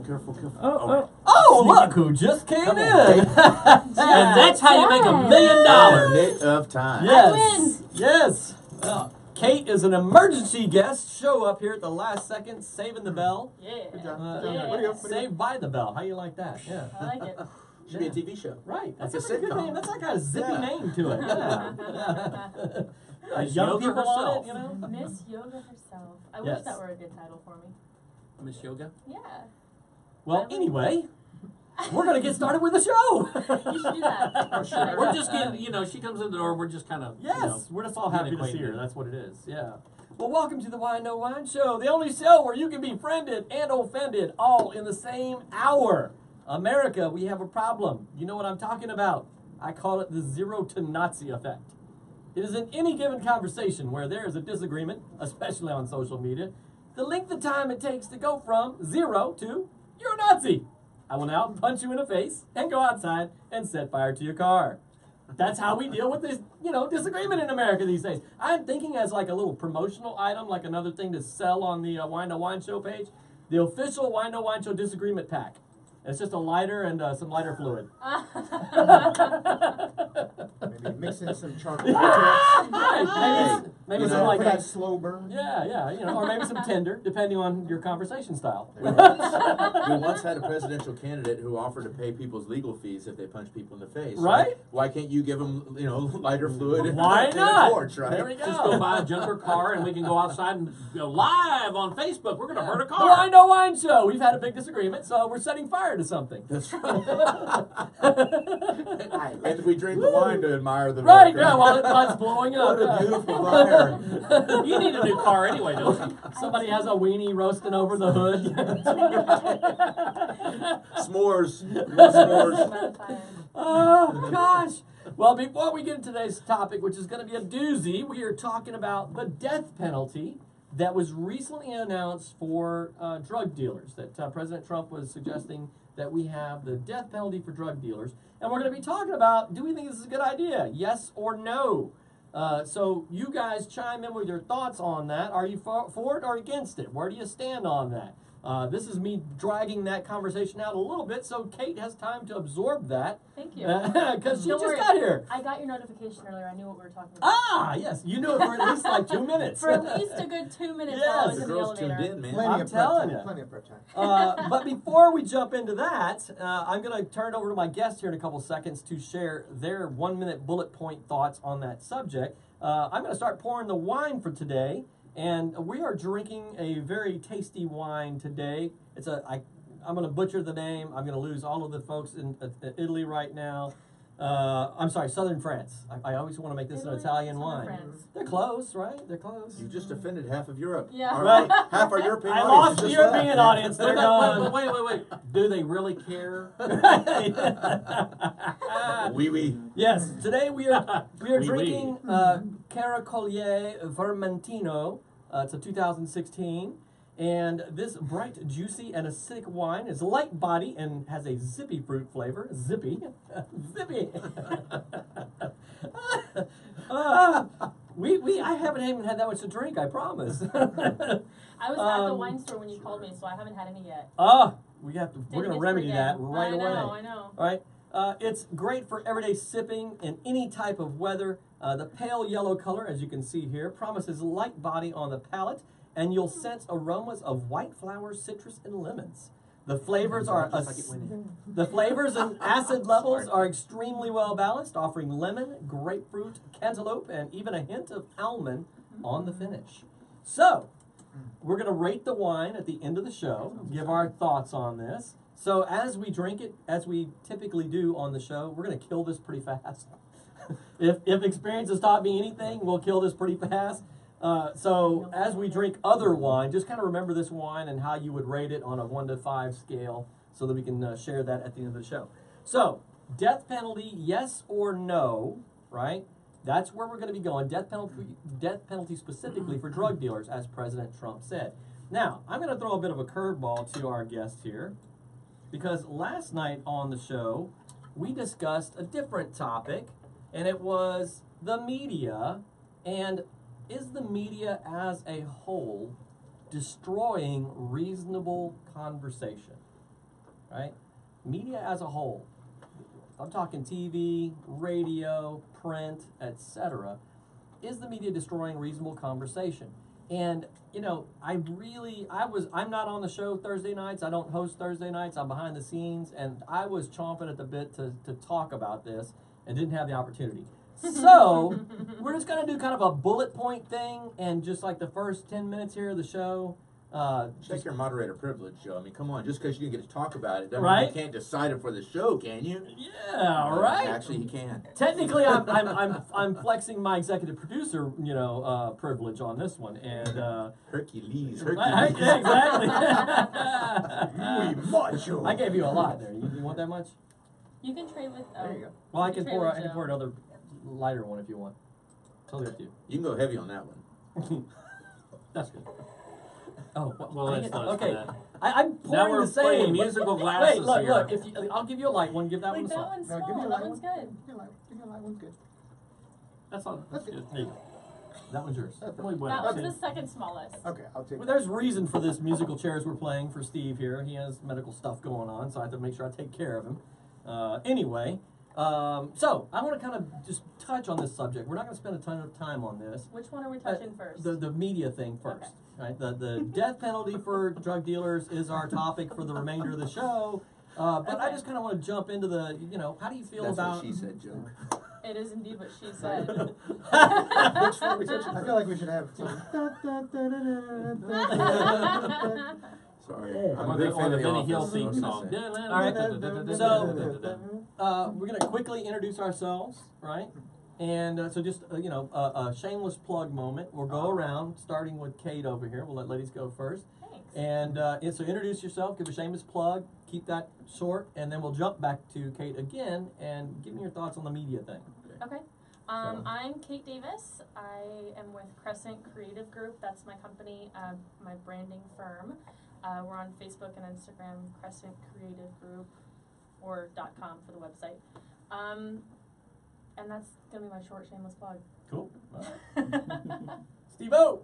Careful. Oh, look who just came in. And that's how you make $1 million. Nick of time. Yes. Well, Kate is an emergency guest. Show up here at the last second, saving the bell. Yeah. Good job. Saved by the bell. How you like that? Yeah. I like it. Should be a TV show. Right. That's Like a a good sitcom. name. That's got a zippy name to it. Yeah. Miss Young Yoga people on herself. it, you know. Miss Yoga herself. I Yes. wish that were a good title for me. Miss Yoga? Yeah. Well, anyway, we're gonna get started with the show. You should do that. Oh, sure. We're just getting, she comes in the door, we're just kind of, Yes, we're just all happy to see her. acquainted. That's what it is. Yeah. Well, welcome to the Wine No Wine Show, the only show where you can be friended and offended all in the same hour. America, we have a problem. You know what I'm talking about? I call it the zero to Nazi effect. It is in any given conversation where there is a disagreement, especially on social media, the length of time it takes to go from zero to you're a Nazi. I will now punch you in the face and go outside and set fire to your car. That's how we deal with this, disagreement in America these days. I'm thinking as like a little promotional item, like another thing to sell on the Wine No Wine Show page, the official Wine No Wine Show disagreement pack. It's just a lighter and some lighter fluid. Maybe mix in some chocolate chips. Maybe some like for that slow burn. Yeah, or maybe some Tinder, depending on your conversation style. We once had a presidential candidate who offered to pay people's legal fees if they punch people in the face. Right? Why can't you give them, lighter fluid and, Why and not? a torch, right? There we go. Just go buy a junker car and we can go outside and go live on Facebook. We're going to hurt a The car. Wine No Wine Show. We've had a big disagreement, so we're setting fire to something. That's right. And we drink the wine to admire the Right, work, yeah, while it's blowing up. What a beautiful fire. You need a new car anyway, don't you? Somebody has a weenie roasting over the hood. S'mores. More s'mores. Amount of time. Oh, gosh. Well, before we get into today's topic, which is going to be a doozy, we are talking about the death penalty that was recently announced for drug dealers, that President Trump was suggesting that we have the death penalty for drug dealers. And we're going to be talking about, do we think this is a good idea? Yes or no? So you guys chime in with your thoughts on that. Are you for it or against it? Where do you stand on that? This is me dragging that conversation out a little bit so Kate has time to absorb that. Thank you. Because she Don't just worry. got here. I got your notification earlier. I knew what we were talking about. Ah, yes. You knew it for at least like 2 minutes. For at least a good 2 minutes while I was Yes. The in the girls tuned elevator. in, man. Plenty I'm of prep telling time. you. Plenty of prep time. But before we jump into that, I'm going to turn it over to my guest here in a couple seconds to share their 1-minute bullet point thoughts on that subject. I'm going to start pouring the wine for today, and we are drinking a very tasty wine today. I'm going to butcher the name. I'm going to lose all of the folks in Italy right now. I'm sorry, Southern France. I always want to make this Italy, an Italian Southern wine. France. They're close, right? They're close. You just offended half of Europe. Yeah. Right. Half our European I audience lost the just European left. audience. They're gone. Wait. Do they really care? Oui. Yes, today we are Oui, drinking Carillo Vermentino. It's a 2016, and this bright, juicy, and acidic wine is light body and has a zippy fruit flavor. Zippy. I haven't even had that much to drink. I promise. I was at the wine store when you called me, so I haven't had any yet. We're Didn't gonna get to remedy forget. that right away. I know. All right. It's great for everyday sipping in any type of weather. The pale yellow color, as you can see here, promises light body on the palate, and you'll sense aromas of white flowers, citrus, and lemons. The flavors are the flavors and acid levels are extremely well balanced, offering lemon, grapefruit, cantaloupe, and even a hint of almond on the finish. So, we're going to rate the wine at the end of the show, give our thoughts on this. So as we drink it, as we typically do on the show, we're going to kill this pretty fast. If experience has taught me anything, we'll kill this pretty fast. So as we drink other wine, just kind of remember this wine and how you would rate it on a 1 to 5 scale so that we can share that at the end of the show. So, death penalty, yes or no, right? That's where we're going to be going. Death penalty specifically for drug dealers, as President Trump said. Now, I'm going to throw a bit of a curveball to our guest here, because last night on the show, we discussed a different topic, and it was the media, and is the media as a whole destroying reasonable conversation? right? Media as a whole, I'm talking TV, radio, print, etc. Is the media destroying reasonable conversation? And you know, I'm not on the show Thursday nights. I don't host Thursday nights. I'm behind the scenes, and I was chomping at the bit to talk about this and didn't have the opportunity. So we're just gonna do kind of a bullet point thing, and just like the first 10 minutes here of the show. Check your moderator privilege, Joe. I mean, come on. Just because you didn't get to talk about it, doesn't Right? mean you can't decide it for the show, can you? Yeah, right. Actually, you can. Technically, I'm flexing my executive producer, privilege on this one, and Hercules. exactly. Muy macho. I gave you a lot there. You want that much? You can trade with. There you go. Well, I You can trade pour. with I can Joe. pour another lighter one if you want. Totally up to you. You can go heavy on that one. That's good. Oh, Well, dang that's it. not Okay. that. I'm Now pouring we're the same. playing musical glasses Wait, look, here. look. If you, I'll give you a light one. Give that Wait, one a that salt. one's No, small. give me a That light one's one. good. Give me a light one's good. That's all. That's good. There you go. That one's yours. Muy bueno. That one's the second smallest. Okay, I'll take Well, there's reason for this musical chairs we're playing for Steve here. He has medical stuff going on, so I have to make sure I take care of him. Anyway, so I want to kind of just touch on this subject. We're not going to spend a ton of time on this. Which one are we touching first? The media thing first, Okay. right? The death penalty for drug dealers is our topic for the remainder of the show. But I Okay. just kind of want to jump into the, how do you feel That's about? what she said, joke. It is indeed what she said. I feel like we should have some. Sorry. I'm Or a big the fan of the Benny Hill Office. theme What can I song. say? All right. We're gonna quickly introduce ourselves, right? And so just a shameless plug moment. We'll go around, starting with Kate over here. We'll let ladies go first. Thanks. And so introduce yourself, give a shameless plug, keep that short, and then we'll jump back to Kate again and give me your thoughts on the media thing. Okay. I'm Kate Davis. I am with Crescent Creative Group. That's my company, my branding firm. We're on Facebook and Instagram, Crescent Creative Group, or .com for the website. And that's gonna be my short shameless plug. Cool. Steve-O!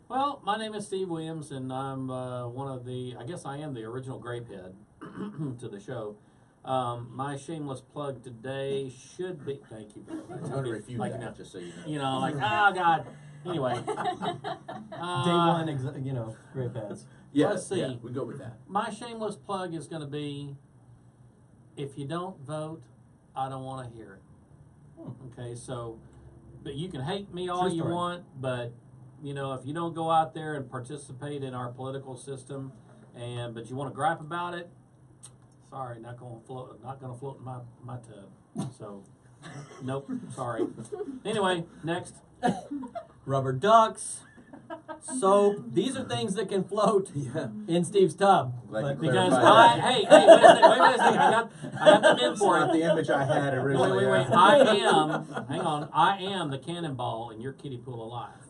Well, my name is Steve Williams, and I'm I guess I am the original grapehead to the show. My shameless plug today should be, thank you very much. I'm going to refute Like, that, just so you know. You know, like, oh, God. Anyway. Day one, great pads. Yeah, Let's see. yeah, we go with that. My shameless plug is going to be, if you don't vote, I don't want to hear it. Okay, so, but you can hate me all True you story. want, but, if you don't go out there and participate in our political system, but you want to gripe about it, sorry, not gonna float in my tub. So, nope, sorry. Anyway, next. Rubber ducks, soap. These are things that can float Yeah. in Steve's tub. Glad you But Because clarified that. wait a second, I got them in It's for not the it. image I had originally. Wait, I am the cannonball in your kiddie pool of life.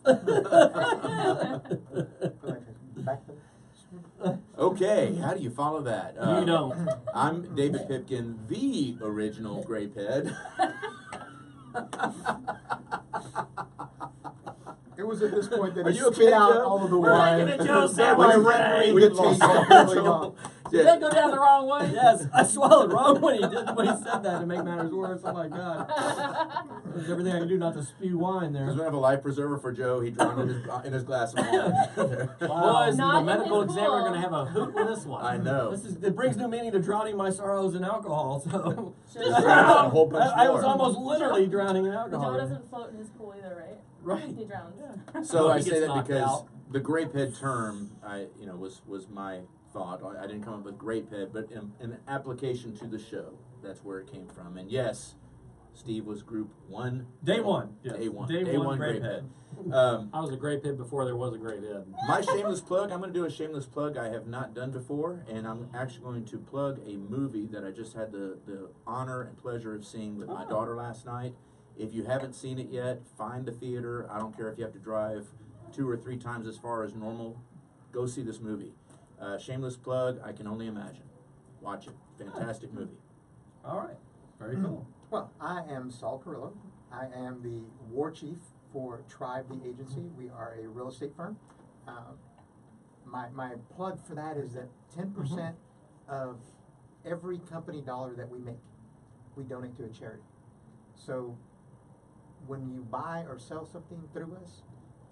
Okay, how do you follow that? You don't. I'm David Pipkin, the original grapehead. It was at this point that Are he you spit okay, out Joe? all of the We're wine. making a Joe My sandwich rendering We the lost taste all completely control. gone. Did that go down the wrong way? Yes, I swallowed wrong when he said that to make matters worse. Oh my God! There's everything I can do not to spew wine Because there. we have a life preserver for Joe. He drowned in his glass of wine. Wow. Boy, is Not the in medical his examiner pool. going to have a hoot with this one? I know. It brings new meaning to drowning my sorrows in alcohol. So Just drowned a whole bunch I was more. almost literally drowning in alcohol. Joe doesn't float in his pool either, right? Right. He drowns. So Oh, I he say gets that knocked because out. the grapehead term, was my thought. I didn't come up with grapehead, but in application to the show, that's where it came from. And yes, Steve was group one. Day one. Yes. Day one. Day one grapehead. grapehead. I was a grape head before there was a grape head. My shameless plug, I'm going to do a shameless plug I have not done before, and I'm actually going to plug a movie that I just had the honor and pleasure of seeing with my daughter last night. If you haven't seen it yet, find a theater. I don't care if you have to drive 2 or 3 times as far as normal. Go see this movie. Shameless plug, I can only imagine. Watch it. Fantastic movie. All right. Very cool. Well, I am Saul Carrillo. I am the war chief for Tribe the Agency. We are a real estate firm. My plug for that is that 10% of every company dollar that we make, we donate to a charity. So when you buy or sell something through us,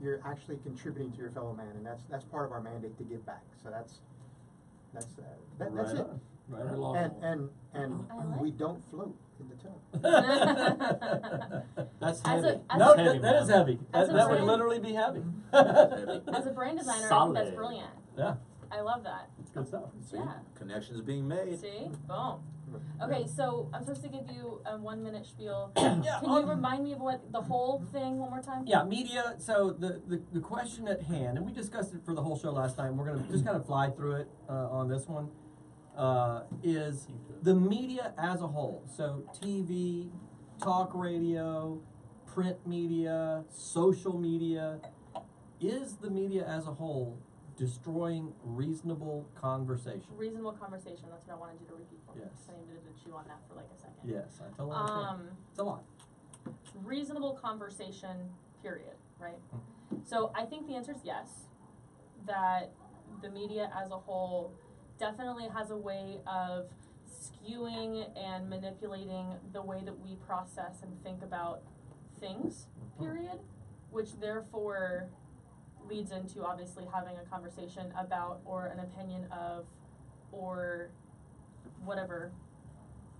you're actually contributing to your fellow man, and that's part of our mandate to give back. So that's Right it. on. Right Very on. long. And I like we don't float in the tub. That's As heavy. a- as No, a- that is heavy. As That, a that would brand- literally be heavy. As a brand designer, I think Solid. that's brilliant. Yeah, I love that. it's good stuff. See, Yeah. connections being made. See? Boom. Okay, so I'm supposed to give you a 1 minute spiel. Yeah, Can you remind me of what the whole thing one more time? Yeah, media. So the question at hand, and we discussed it for the whole show last night, and we're going to just kind of fly through it on this one, is the media as a whole. So TV, talk radio, print media, social media. Is the media as a whole destroying reasonable conversation? Reasonable conversation. That's what I wanted you to repeat for me. Yes. I needed to chew on that for like a second. Yes, I totally understand. It's a lot. Reasonable conversation, period, right? So I think the answer is yes, that the media as a whole definitely has a way of skewing and manipulating the way that we process and think about things, period, which therefore leads into obviously having a conversation about or an opinion of or whatever,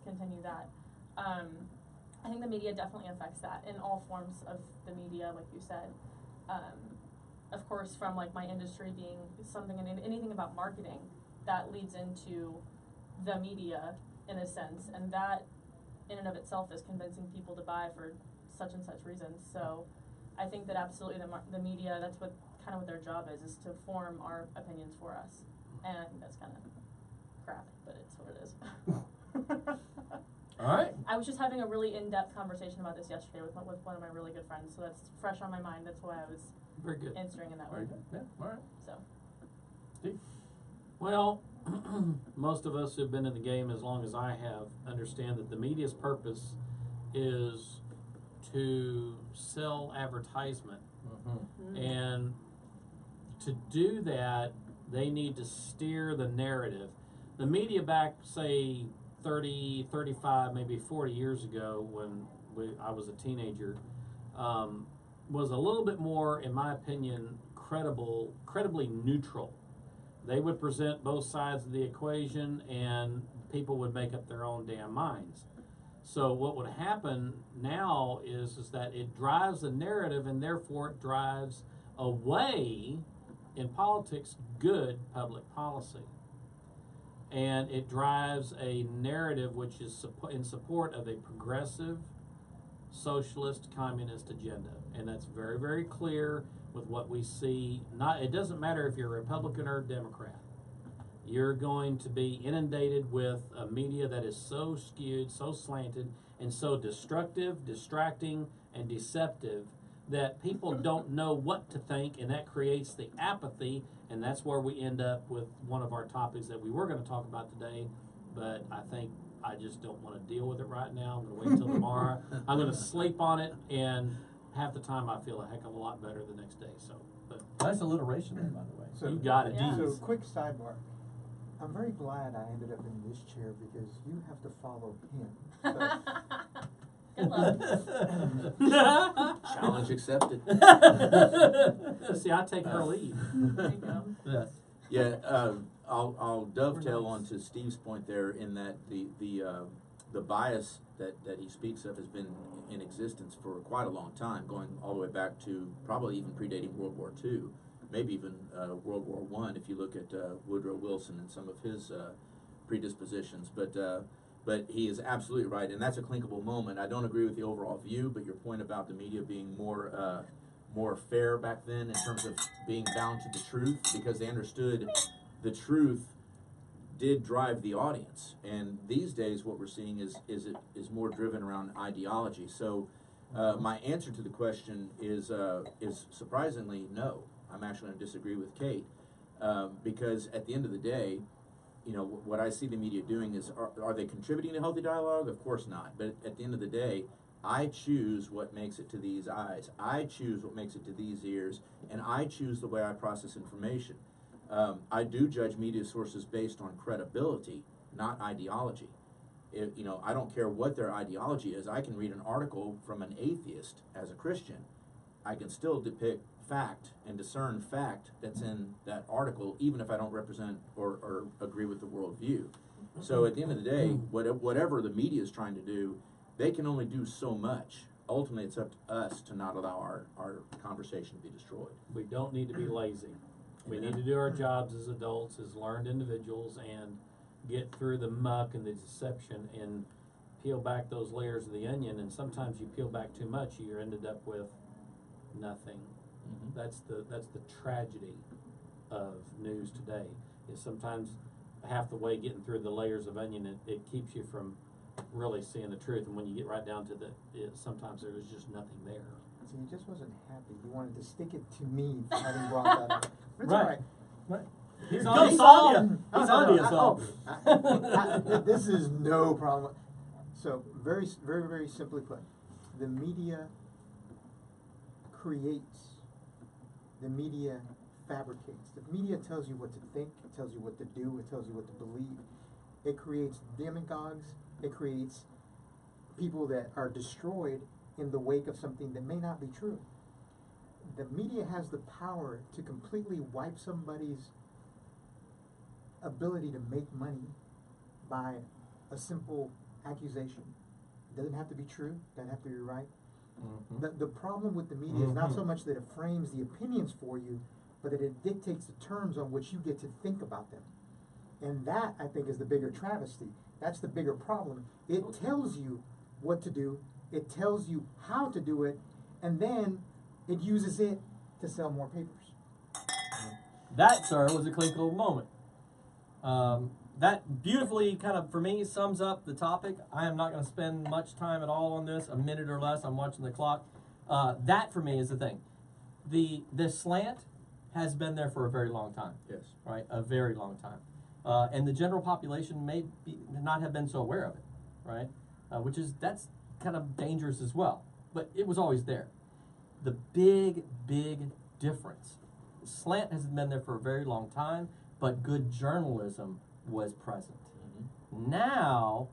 continue that. I think the media definitely affects that in all forms of the media, like you said. Of course, from like my industry being something and anything about marketing, that leads into the media in a sense, and that in and of itself is convincing people to buy for such and such reasons. So I think that absolutely the media, that's what kind of what their job is to form our opinions for us. And I think that's kind of crap, but it's what it is. All right. I was just having a really in-depth conversation about this yesterday with one of my really good friends, so that's fresh on my mind. That's why I was Very good. answering in that way. Very good. Yeah. All right. So Steve. Well, most of us who've been in the game as long as I have understand that the media's purpose is to sell advertisement. Mm-hmm. And to do that, they need to steer the narrative. The media back, say, 30, 35, maybe 40 years ago when I was a teenager, was a little bit more, in my opinion, credibly neutral. They would present both sides of the equation and people would make up their own damn minds. So what would happen now is that it drives the narrative and therefore it drives away, in politics, good public policy. And it drives a narrative which is in support of a progressive, socialist, communist agenda. And that's very, very clear with what we see. It doesn't matter if you're a Republican or a Democrat. You're going to be inundated with a media that is so skewed, so slanted, and so destructive, distracting, and deceptive that people don't know what to think, and that creates the apathy, and that's where we end up with one of our topics that we were going to talk about today, but I think I just don't want to deal with it right now. I'm going to wait till tomorrow. I'm going to sleep on it, and half the time I feel a heck of a lot better the next day. So, but Nice alliteration there, by the way. So, you got it. Yeah. So Jeez. quick sidebar. I'm very glad I ended up in this chair because you have to follow him. good luck. Challenge accepted. See, I take her lead. There you go. Yes. Yeah, I'll dovetail onto Steve's point there in that the bias that he speaks of has been in existence for quite a long time, going all the way back to probably even predating World War II, maybe even World War I if you look at Woodrow Wilson and some of his predispositions. But he is absolutely right, and that's a clinkable moment. I don't agree with the overall view, but your point about the media being more fair back then in terms of being bound to the truth, because they understood the truth did drive the audience. And these days what we're seeing is more driven around ideology. So my answer to the question is surprisingly no. I'm actually going to disagree with Kate, because at the end of the day, you know, what I see the media doing is, are they contributing to healthy dialogue? Of course not. But at the end of the day, I choose what makes it to these eyes. I choose what makes it to these ears, and I choose the way I process information. I do judge media sources based on credibility, not ideology. I don't care what their ideology is. I can read an article from an atheist as a Christian. I can still depict fact and discern fact that's in that article, even if I don't represent or agree with the worldview. So at the end of the day, whatever the media is trying to do, they can only do so much. Ultimately, it's up to us to not allow our conversation to be destroyed. We don't need to be lazy. We need to do our jobs as adults, as learned individuals, and get through the muck and the deception and peel back those layers of the onion. And sometimes you peel back too much, you ended up with nothing. Mm-hmm. That's the tragedy of news today. Is sometimes half the way getting through the layers of onion, it keeps you from really seeing the truth. And when you get right down to sometimes there is just nothing there. See, he just wasn't happy. He wanted to stick it to me for having brought that up. But it's all Right. Right. He's Go, on Saul. you. He's on you, Saul. This is no problem. So, very, very, very simply put, the media creates, the media fabricates. The media tells you what to think, it tells you what to do, it tells you what to believe. It creates demagogues, it creates people that are destroyed in the wake of something that may not be true. The media has the power to completely wipe somebody's ability to make money by a simple accusation. It doesn't have to be true, doesn't have to be right. Mm-hmm. The problem with the media is not so much that it frames the opinions for you, but that it dictates the terms on which you get to think about them. And that, I think, is the bigger travesty. That's the bigger problem. It tells you what to do, it tells you how to do it, and then it uses it to sell more papers. That, sir, was a clinical moment. That beautifully kind of, for me, sums up the topic. I am not going to spend much time at all on this, a minute or less. I'm watching the clock. That, for me, is the thing. This slant has been there for a very long time. Yes. Right? A very long time. And the general population may not have been so aware of it, right? That's kind of dangerous as well. But it was always there. The big, big difference. Slant has been there for a very long time, but good journalism was present. Mm-hmm. Now,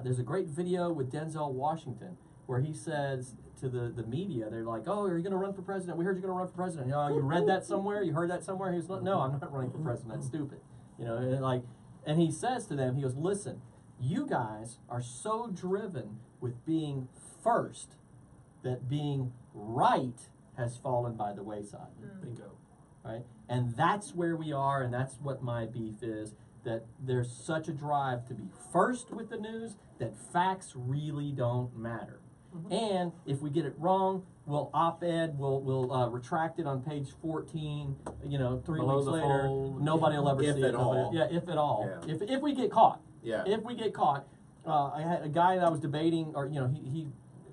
there's a great video with Denzel Washington where he says to the media, they're like, "Oh, are you going to run for president? We heard you're going to run for president. You read that somewhere? You heard that somewhere?" He was like, "No, I'm not running for president. That's stupid." And he says to them, he goes, "Listen, you guys are so driven with being first that being right has fallen by the wayside." Bingo. Right? And that's where we are, and that's what my beef is, that there's such a drive to be first with the news that facts really don't matter. Mm-hmm. And if we get it wrong, we'll op-ed, we'll retract it on page 14, 3 Below weeks the later. fold. Nobody will ever If see at it. all. Yeah, if at all. Yeah. If we get caught. Yeah. If we get caught. I had a guy that I was debating, or he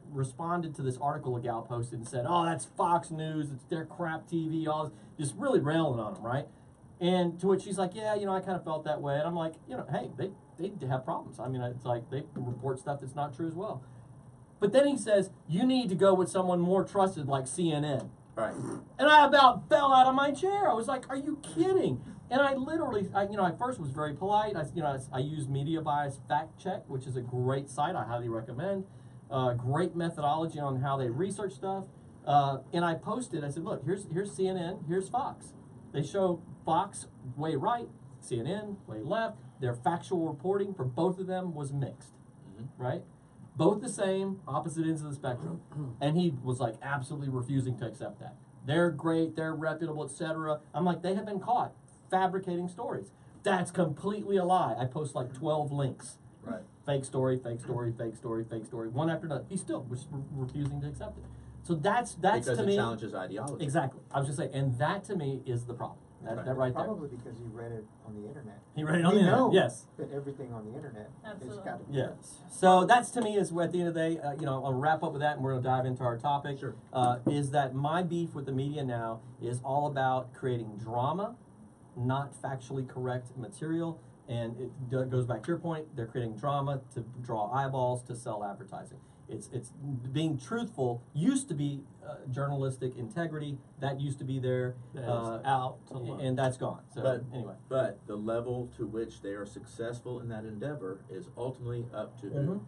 responded to this article a gal posted and said, "Oh, that's Fox News, it's their crap TV," all this, just really railing on them, right? And to which she's like, "Yeah, I kind of felt that way." And I'm like, hey, they have problems. I mean, it's like they report stuff that's not true as well. But then he says, "You need to go with someone more trusted like CNN." Right. And I about fell out of my chair. I was like, "Are you kidding?" And I literally, I first was very polite. I use Media Bias Fact Check, which is a great site. I highly recommend. Great methodology on how they research stuff. And I posted, I said, "Look, here's CNN, here's Fox. They show Fox way right, CNN way left. Their factual reporting for both of them was mixed." Mm-hmm. Right? Both the same, opposite ends of the spectrum. And he was like absolutely refusing to accept that. They're great, they're reputable, etc. I'm like, they have been caught fabricating stories. That's completely a lie. I post like 12 links. Right. Fake story, fake story, fake story, fake story. One after another. He still was refusing to accept it. So that's Because to it me. challenges ideology. Exactly. I was just saying, and that to me is the problem. That right there. Probably because he read it on the internet. He read it on We the internet. know Yes. that everything on the internet has Absolutely. got to be Yes. So that's to me is at the end of the day, I'll wrap up with that and we're going to dive into our topic. Sure. Is that my beef with the media now is all about creating drama, not factually correct material. And it goes back to your point, they're creating drama to draw eyeballs to sell advertising. It's being truthful used to be journalistic integrity. That used to be there. That is out to lunch. And that's gone. So But anyway. But the level to which they are successful in that endeavor is ultimately up to Mhm.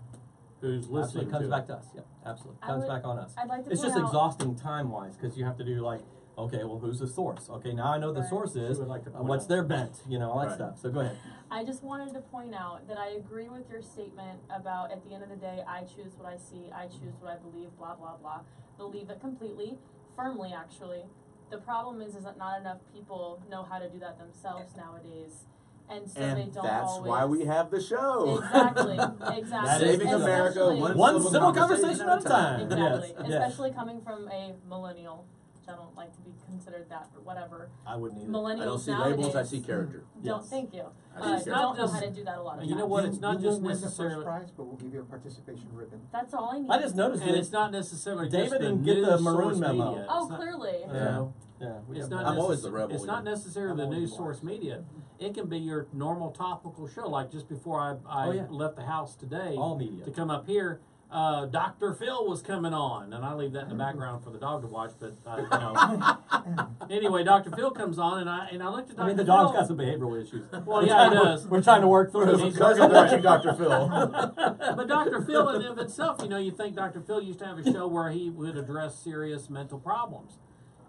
Who's Absolutely listening comes to back it. to us. Yeah, absolutely I comes would- back on us. I'd like to It's point just out- exhausting time wise because you have to do like, okay, well, who's the source? Okay, now I know the Right. source is. She would like to point What's out. their bent? You know, all that Right. stuff. So go ahead. I just wanted to point out that I agree with your statement about at the end of the day, I choose what I see, I choose what I believe, blah, blah, blah. Believe it completely, firmly actually. The problem is that not enough people know how to do that themselves nowadays. And so they And don't that's always. why we have the show. Exactly, That exactly. is Saving the- America Especially- one One civil conversation at a time. Exactly, Yes, yes. especially coming from a millennial, which I don't like to be considered that, but whatever. I wouldn't either. Millennials I don't see nowadays labels, I see character. don't, Yes. thank you. I see It's character. not Don't know just- how to do that a lot of You times. know what? It's not you just won't win necessarily. the first prize, but we'll give you a participation ribbon. That's all I need. I just noticed And that it's not necessarily David just the didn't get the news maroon source memo. media. Oh, It's not- clearly. you know, Yeah, we it's have- not I'm always necess- the rebel, It's you not know. necessarily I'm the always news the source boss. media. It can be your normal topical show. Like just before I Oh, yeah. left the house today all media. to come up here, Dr. Phil was coming on, and I leave that in the background for the dog to watch. But you know, anyway, Dr. Phil comes on, and I looked at Dr. I mean, the Phil. dog's got some behavioral issues. Well, yeah, he does. We're trying to work through His it. cousin watching Dr. Phil. But Dr. Phil in and of itself, you know, you think Dr. Phil used to have a show where he would address serious mental problems.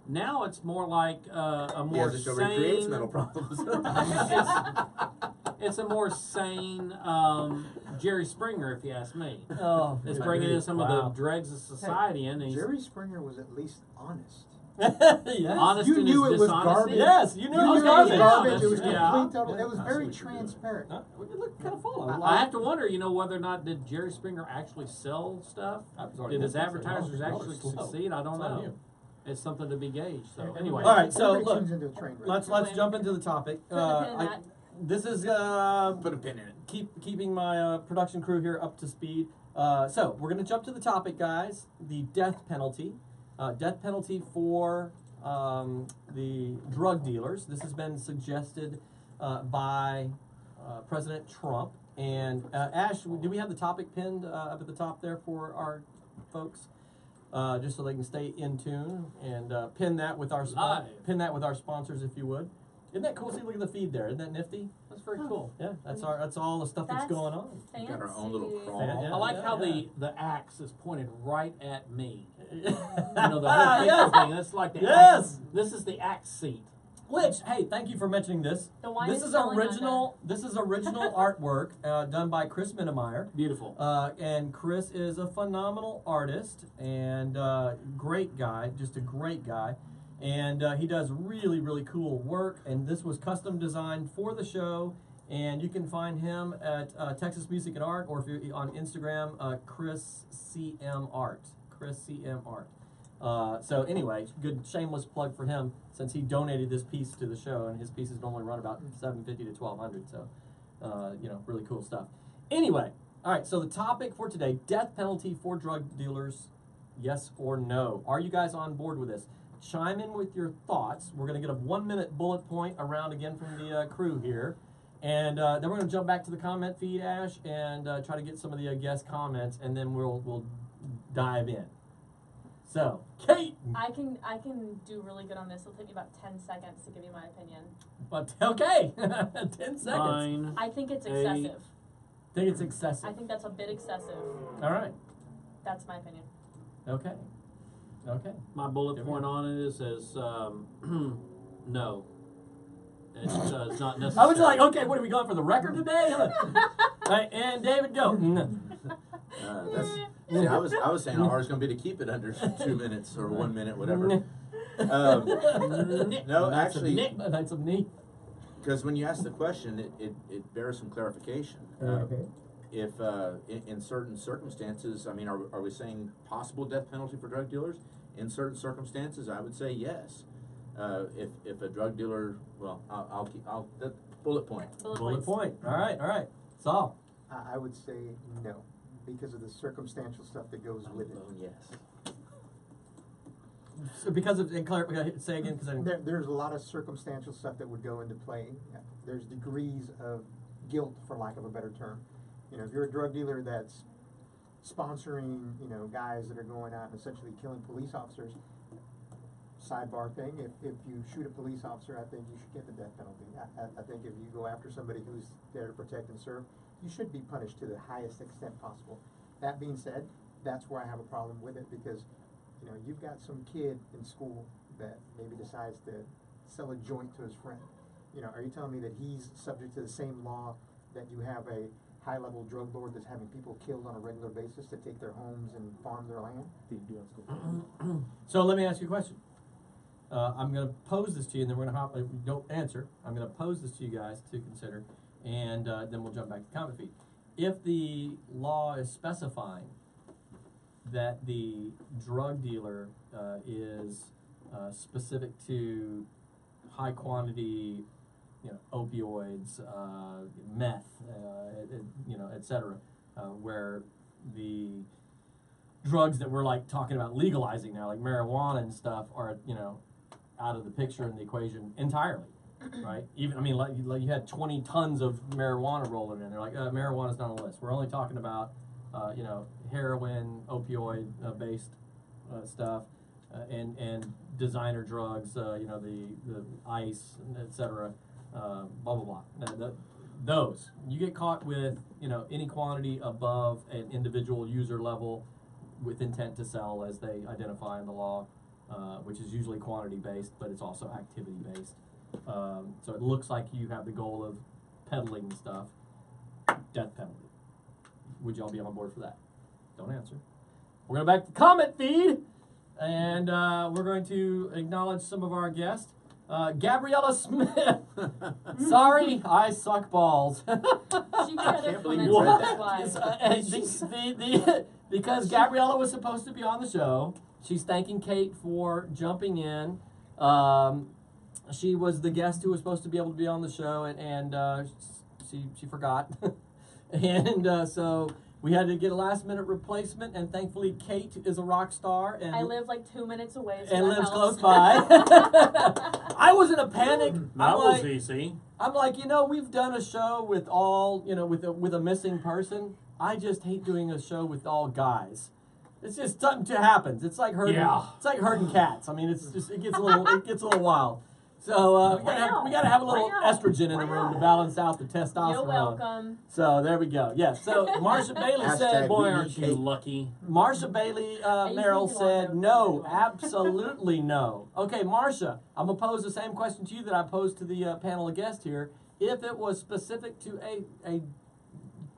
Now it's more like a He more has a show where he creates sane. mental problems. It's a more sane Jerry Springer, if you ask me. Oh, It's good bringing in grief. some Wow. of the dregs of society in. And he's Jerry Springer was at least honest. Yes. honest You in knew his it was dishonesty. garbage. Yes, you knew You it was knew it was garbage. garbage. It was Yeah. complete total. It was Yeah. very Absolutely. transparent. Huh? Well, you look kind of full. I have to wonder, you know, whether or not did Jerry Springer actually sell stuff? Did his advertisers actually succeed? I don't It's on know. you. It's something to be gauged. So anyway, All right, so Everybody look, tunes into a train wreck. let's jump into the topic. Put a pin in that. This is Put a pin in it. keeping my production crew here up to speed. So we're going to jump to the topic, guys. The death penalty. Death penalty for the drug dealers. This has been suggested by President Trump. And Ash, do we have the topic pinned up at the top there for our folks? Just so they can stay in tune and pin that with our sponsors, if you would. Isn't that cool? See, look at the feed there. Isn't that nifty? that's very cool. Yeah, that's all the stuff that's That's going on. Fancy. Got our own little crawl. Yeah, I like yeah, how yeah. the axe is pointed right at me. You You know, the whole picture yes. thing. That's like the Yes. axe. This is the axe seat. Which, hey, thank you for mentioning this. The wine This is is spelling on original. This is original artwork done by Chris Minnemeyer. Beautiful. And Chris is a phenomenal artist and great guy, just a great guy. And he does really, really cool work. And this was custom designed for the show. And you can find him at Texas Music and Art, or if you're on Instagram, Chris CM Art. Chris CM Art. So anyway, good shameless plug for him since he donated this piece to the show, and his pieces normally run about $750 to $1,200. So, you know, really cool stuff. Anyway, all right. So the topic for today: death penalty for drug dealers. Yes or no? Are you guys on board with this? Chime in with your thoughts. We're going to get a 1-minute bullet point around again from the crew here. And then we're going to jump back to the comment feed, Ash, and try to get some of the guest comments, and then we'll dive in. So, Kate! I can do really good on this. It'll take me about 10 seconds to give you my opinion. But, okay, 10 seconds. Fine. I think it's Hey. excessive. Think it's excessive. I think that's a bit excessive. All right. That's my opinion. Okay. Okay. My bullet There we point go. on it says no. It's not necessary. I was like, okay, what are we going for the record today? Right, and David, go. See, I was saying how hard it's going to be to keep it under 2 minutes or 1 minute, whatever. No, That's actually, that's a knee. because when you ask the question, it bears some clarification. If in certain circumstances, I mean, are we saying possible death penalty for drug dealers? In certain circumstances, I would say yes. If a drug dealer, well, I'll bullet point. Bullet Bullet points. point. All right, all right. Saul. I would say no, because of the circumstantial stuff that goes with it. Oh, yes. So because of, and say again, because I didn't. There's a lot of circumstantial stuff that would go into play. There's degrees of guilt, for lack of a better term. You know, if you're a drug dealer that's sponsoring, guys that are going out and essentially killing police officers. Sidebar thing, if you shoot a police officer, I think you should get the death penalty. I think if you go after somebody who's there to protect and serve, you should be punished to the highest extent possible. That being said, that's where I have a problem with it, because, you've got some kid in school that maybe decides to sell a joint to his friend. Are you telling me that he's subject to the same law that you have a high-level drug lord that's having people killed on a regular basis to take their homes and farm their land? So let me ask you a question. I'm going to pose this to you, and then we're going to hop. If you don't answer, I'm going to pose this to you guys to consider, and then we'll jump back to comment feed. If the law is specifying that the drug dealer is specific to high quantity, opioids, meth, etc., where the drugs that we're like talking about legalizing now, like marijuana and stuff, are out of the picture in the equation entirely, right? Even like you had 20 tons of marijuana rolling in. They're like, marijuana's not on the list. We're only talking about heroin, opioid based stuff, and designer drugs, the ice, etc. Blah blah blah. Those you get caught with any quantity above an individual user level with intent to sell, as they identify in the law, which is usually quantity based, but it's also activity based. So it looks like you have the goal of peddling stuff. Death penalty. Would y'all be on board for that? Don't answer. We're going back to comment feed, and we're going to acknowledge some of our guests. Gabriella Smith. Sorry, I suck balls. She got can't her believe you comments read on that. Because Gabriella was supposed to be on the show, she's thanking Kate for jumping in. She was the guest who was supposed to be able to be on the show, and she forgot. And so we had to get a last-minute replacement, and thankfully Kate is a rock star. And I live like 2 minutes away, so and that lives helps. close by. I was in a panic. That was easy. I'm like, we've done a show with all, with a missing person. I just hate doing a show with all guys. It's just something happens. It's like herding. Yeah. It's like herding cats. I mean, it gets a little wild. So we gotta have a little estrogen in the room to balance out the testosterone. You're welcome. So there we go. Yes. So Marsha Bailey said, Boy, Boy, aren't you lucky. Marsha Bailey Merrill said, no, absolutely no. Okay, Marsha, I'm going to pose the same question to you that I posed to the panel of guests here. If it was specific to a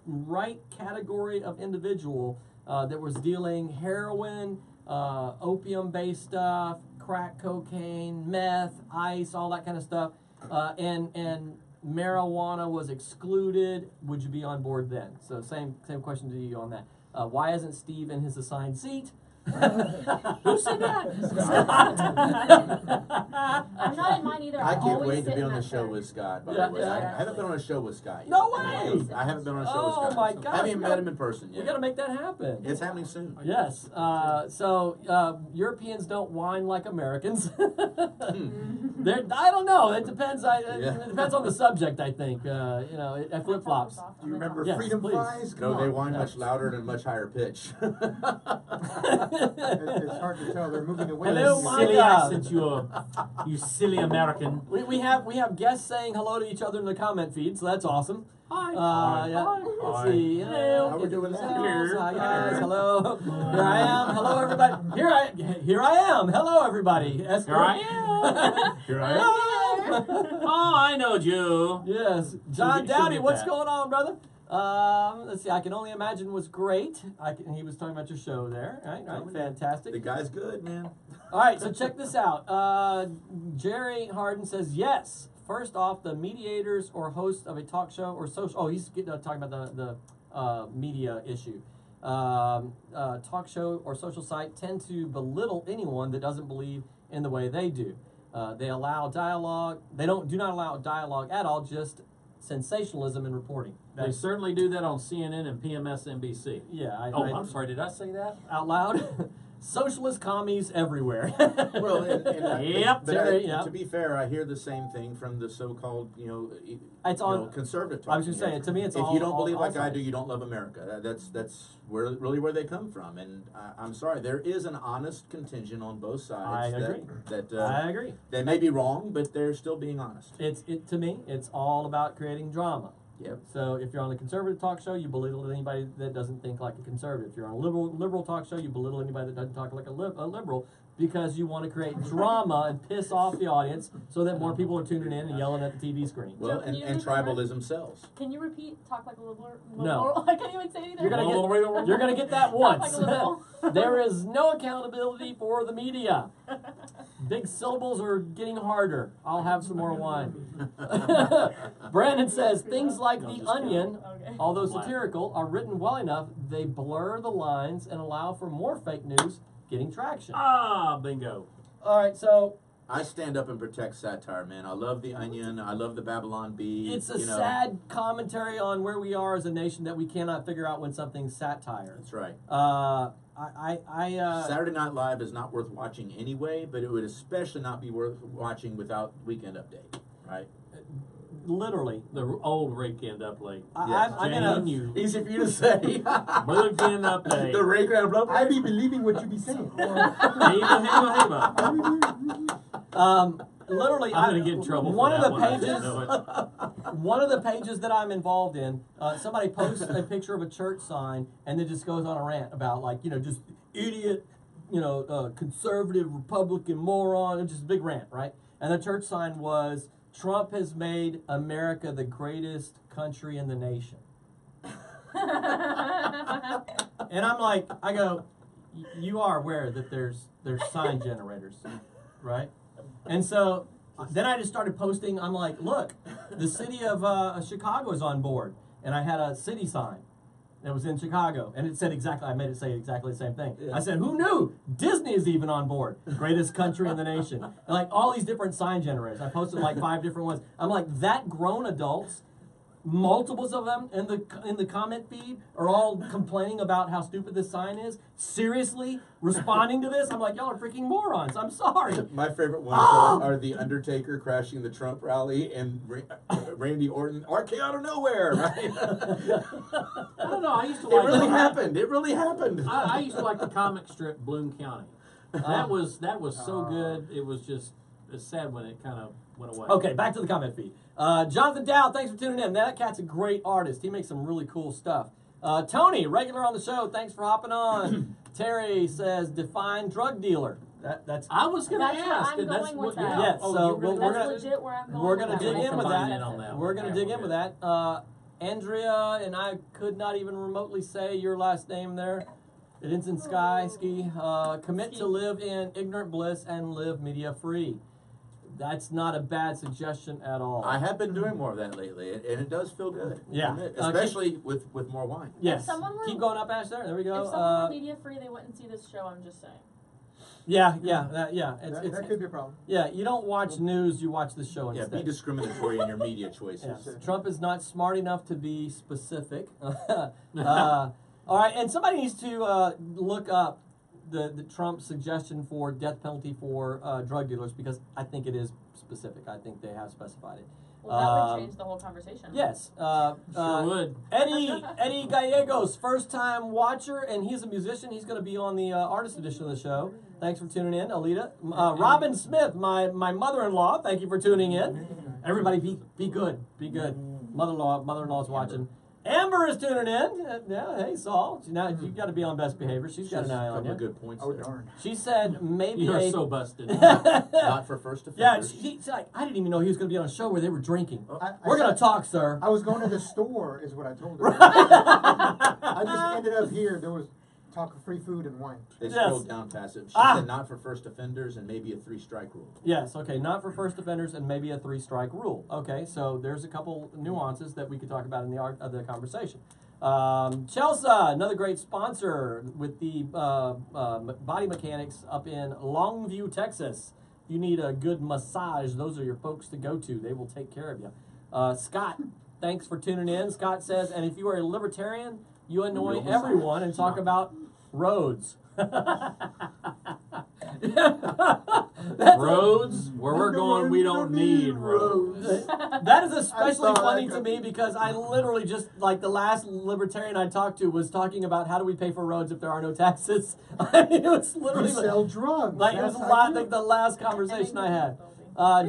right category of individual that was dealing heroin, opium-based stuff, crack cocaine, meth, ice, all that kind of stuff, and marijuana was excluded, would you be on board then? So same question to you on that. Why isn't Steve in his assigned seat? Who said that? I'm not in mine either. I can't always wait to sit be in on the that show chair. with Scott, by Yeah, the way. yeah. I haven't been on a show with Scott yet. No way! I haven't been on a show with Oh Scott. my gosh, I haven't even we met him in person We yet. got to make that happen. It's happening soon. Yes. So Europeans don't whine like Americans. I don't know. It depends. It depends on the subject. I think. It flip flops. Do you remember Yes, Freedom please. Fries? Come No, they on. whine much louder and much higher pitch. It's hard to tell. They're moving away. Hello, from my you. Silly God. accent, you silly American. We have guests saying hello to each other in the comment feed, so that's awesome. Hi. Yeah. Hi. Let's see. How we doing that? Hi guys. Hello. Here I am. Hello everybody. Here I am. Hello everybody. Esther. Here I am. Here I am. Oh, I know you. Yes. John She'll Dowdy, get what's that. going on, brother? Let's see. I Can Only Imagine was great. He was talking about your show there. Right. Fantastic. The guy's good, man. All right, so check this out. Jerry Harden says yes. First off, the mediators or host of a talk show or social. Oh, he's talking about the media issue. Talk show or social site tend to belittle anyone that doesn't believe in the way they do. They allow dialogue. They do not allow dialogue at all. Just sensationalism in reporting. They certainly do that on CNN and PMSNBC. Yeah. I'm sorry. Did I say that? Out loud. socialist commies everywhere. Well, Yep, but Terry, yep. to be fair, I hear the same thing from the so-called, It's on- conservative. I was just talking saying, heads. to me, it's if all- you don't all- believe all like I do, sides. you don't love America. That's really where they come from, and I'm sorry. There is an honest contingent on both sides. I agree. I agree. They may be wrong, but they're still being honest. To me, it's all about creating drama. Yep. So if you're on a conservative talk show, you belittle anybody that doesn't think like a conservative. If you're on a liberal talk show, you belittle anybody that doesn't talk like a liberal, because you want to create drama and piss off the audience so that more people are tuning in and yelling at the TV screen. Well, Joe, can you and repeat that? tribalism sells. Can you repeat? Talk like a liberal. No. I can't even say it either. You're gonna get that Talk once. like a liberal. There is no accountability for the media. Big syllables are getting harder. I'll have some more wine. Brandon says things like The Onion, Okay. although satirical, are written well enough. They blur the lines and allow for more fake news getting traction. Bingo. All right, so I stand up and protect satire, man. I love The Onion. I love the Babylon Bee. it's a sad commentary on where we are as a nation that we cannot figure out when something's satire. That's right. Saturday Saturday Night Live is not worth watching anyway, but it would especially not be worth watching without Weekend Update, right? literally. The old Weekend Update. I'm gonna. You Easy for you to say. Weekend Update. The Weekend Update. I be believing what you be saying. Literally, I'm gonna get in trouble. One for of that the one. I pages, didn't know it. one of the pages that I'm involved in, somebody posts a picture of a church sign and then just goes on a rant about just idiot, conservative Republican moron, and just a big rant, right? And the church sign was, Trump has made America the greatest country in the nation. And I'm like, you are aware that there's sign generators, right? And so then I just started posting. I'm like, look, the city of Chicago is on board, and I had a city sign that was in Chicago, and it said exactly. I made it say exactly the same thing. Yeah. I said, who knew Disney is even on board? Greatest country in the nation. And like all these different sign generators. I posted like 5 different ones. I'm like, that grown adults, multiples of them in the comment feed are all complaining about how stupid this sign is. Seriously, responding to this, I'm like, y'all are freaking morons. I'm sorry. My favorite ones are The Undertaker crashing the Trump rally and Randy Orton, RK out of nowhere, right? I don't know. I used to It like. really happened. It really happened. I used to like the comic strip Bloom County. That was so good. It was just it's sad when it kind of went away. Okay, back to the comment feed. Jonathan Dow, thanks for tuning in. That cat's a great artist. He makes some really cool stuff. Tony, regular on the show, thanks for hopping on. Terry says, define drug dealer. That's I was going to That's where ask. I'm that's going what. with that. Yes, Oh, so you're really- we're That's gonna- legit where I'm going. we're gonna with dig that. in with Combine that. it on that one. We're gonna Yeah, dig we're in with good. that. Andrea, and I could not even remotely say your last name there. It ends in Sky, Ski. Commit to live in ignorant bliss and live media free. That's not a bad suggestion at all. I have been doing more of that lately, and it does feel good. Yeah. Especially with more wine. Yes. If someone were- Keep going up, Ash. There we go. If someone were media free, they wouldn't see this show. I'm just saying. Yeah. That could be a problem. Yeah, you don't watch news, you watch the show Yeah, instead. be discriminatory in your media choices. Yeah. Trump is not smart enough to be specific. All right, and somebody needs to look up the Trump suggestion for death penalty for drug dealers, because I think it is specific. I think they have specified it. Well, that would change the whole conversation. Yes. Sure would. Eddie Gallegos, first time watcher, and he's a musician. He's going to be on the artist edition of the show. Thanks for tuning in, Alita. Robin Smith, my mother-in-law. Thank you for tuning in. Everybody, be good. Be good. Mother-in-law's watching. Amber is tuning in. Yeah, hey Saul. Now you got to be on best behavior. She's got an eye on Couple you. of good points Oh, there. darn. She said maybe You're so busted. Not for first Yeah, offenders. she's like, I didn't even know he was going to be on a show where they were drinking. I We're going said- to talk, sir. I was going to the store, is what I told her. I just ended up here. There was talk of free food and wine. They Yes. scrolled down past it. She Ah. said not for first offenders and maybe a 3-strike rule. Yes, okay, not for first offenders and maybe a 3-strike rule. Okay, so there's a couple nuances that we could talk about in the art of the conversation. Chelsea, another great sponsor with the body mechanics up in Longview, Texas. If you need a good massage, those are your folks to go to. They will take care of you. Scott, thanks for tuning in. Scott says, and if you are a libertarian, you annoy Real massage. everyone and talk about roads. Roads, where we're going, we don't need roads. That is especially thought funny I to could- me because I literally just, like, the last libertarian I talked to was talking about how do we pay for roads if there are no taxes. I mean, it was We literally sell drugs. like it was That's how you do like it. the last conversation I had.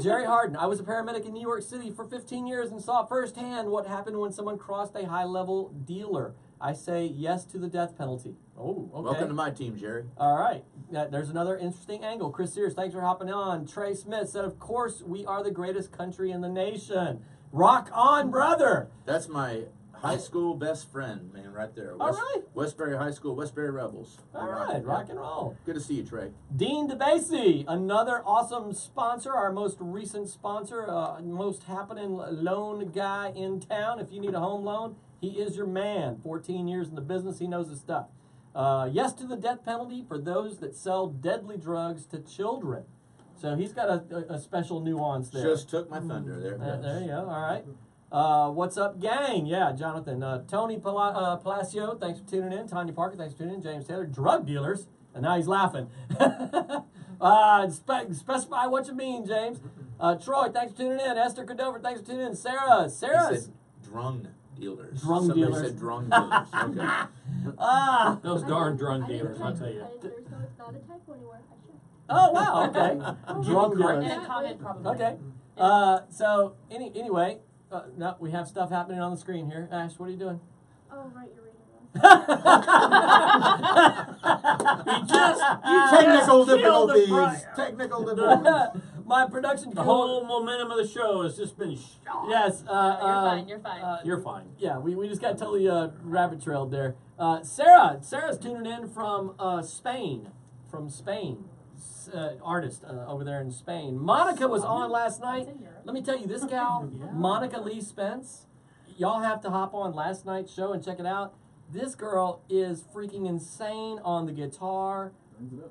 Jerry Harden. I was a paramedic in New York City for 15 years and saw firsthand what happened when someone crossed a high-level dealer. I say yes to the death penalty. Oh, okay. Welcome to my team, Jerry. All right. There's another interesting angle. Chris Sears, thanks for hopping on. Trey Smith said, of course, we are the greatest country in the nation. Rock on, brother. That's my high school best friend, man, right there. All right. Westbury High School, Westbury Rebels. All We're right. rocking. Rock and roll. Good to see you, Trey. Dean DeBasey, another awesome sponsor, our most recent sponsor, most happening loan guy in town. If you need a home loan, he is your man. 14 years in the business, he knows his stuff. Yes to the death penalty for those that sell deadly drugs to children. So he's got a special nuance there. Just took my thunder. There it goes. There you go. All right. What's up, gang? Yeah, Jonathan. Tony Palacio, thanks for tuning in. Tanya Parker, thanks for tuning in. James Taylor, drug dealers. And now he's laughing. Specify what you mean, James. Troy, thanks for tuning in. Esther Cordover, thanks for tuning in. Sarah. He Sarah's. said drung dealers. Drung Somebody dealers. said drung dealers. Okay. Those darn drug dealers, I tell you. There's no, it's not a typo anywhere. I checked. Oh, wow. Okay. Drug correct dealers. And a comment probably. Okay. So, anyway, no, we have stuff happening on the screen here. Ash, what are you doing? Oh, right, you're reading Technical killed the difficulties. front. Technical difficulties. My production The crew. whole momentum of the show has just been shot. Yes. You're fine. You're fine. You're fine. Yeah, we just got totally rabbit trailed there. Sarah's tuning in from Spain. From Spain. Artist over there in Spain. Monica was on last night. That's in Europe. Let me tell you, this gal, Monica Lee Spence, y'all have to hop on last night's show and check it out. This girl is freaking insane on the guitar,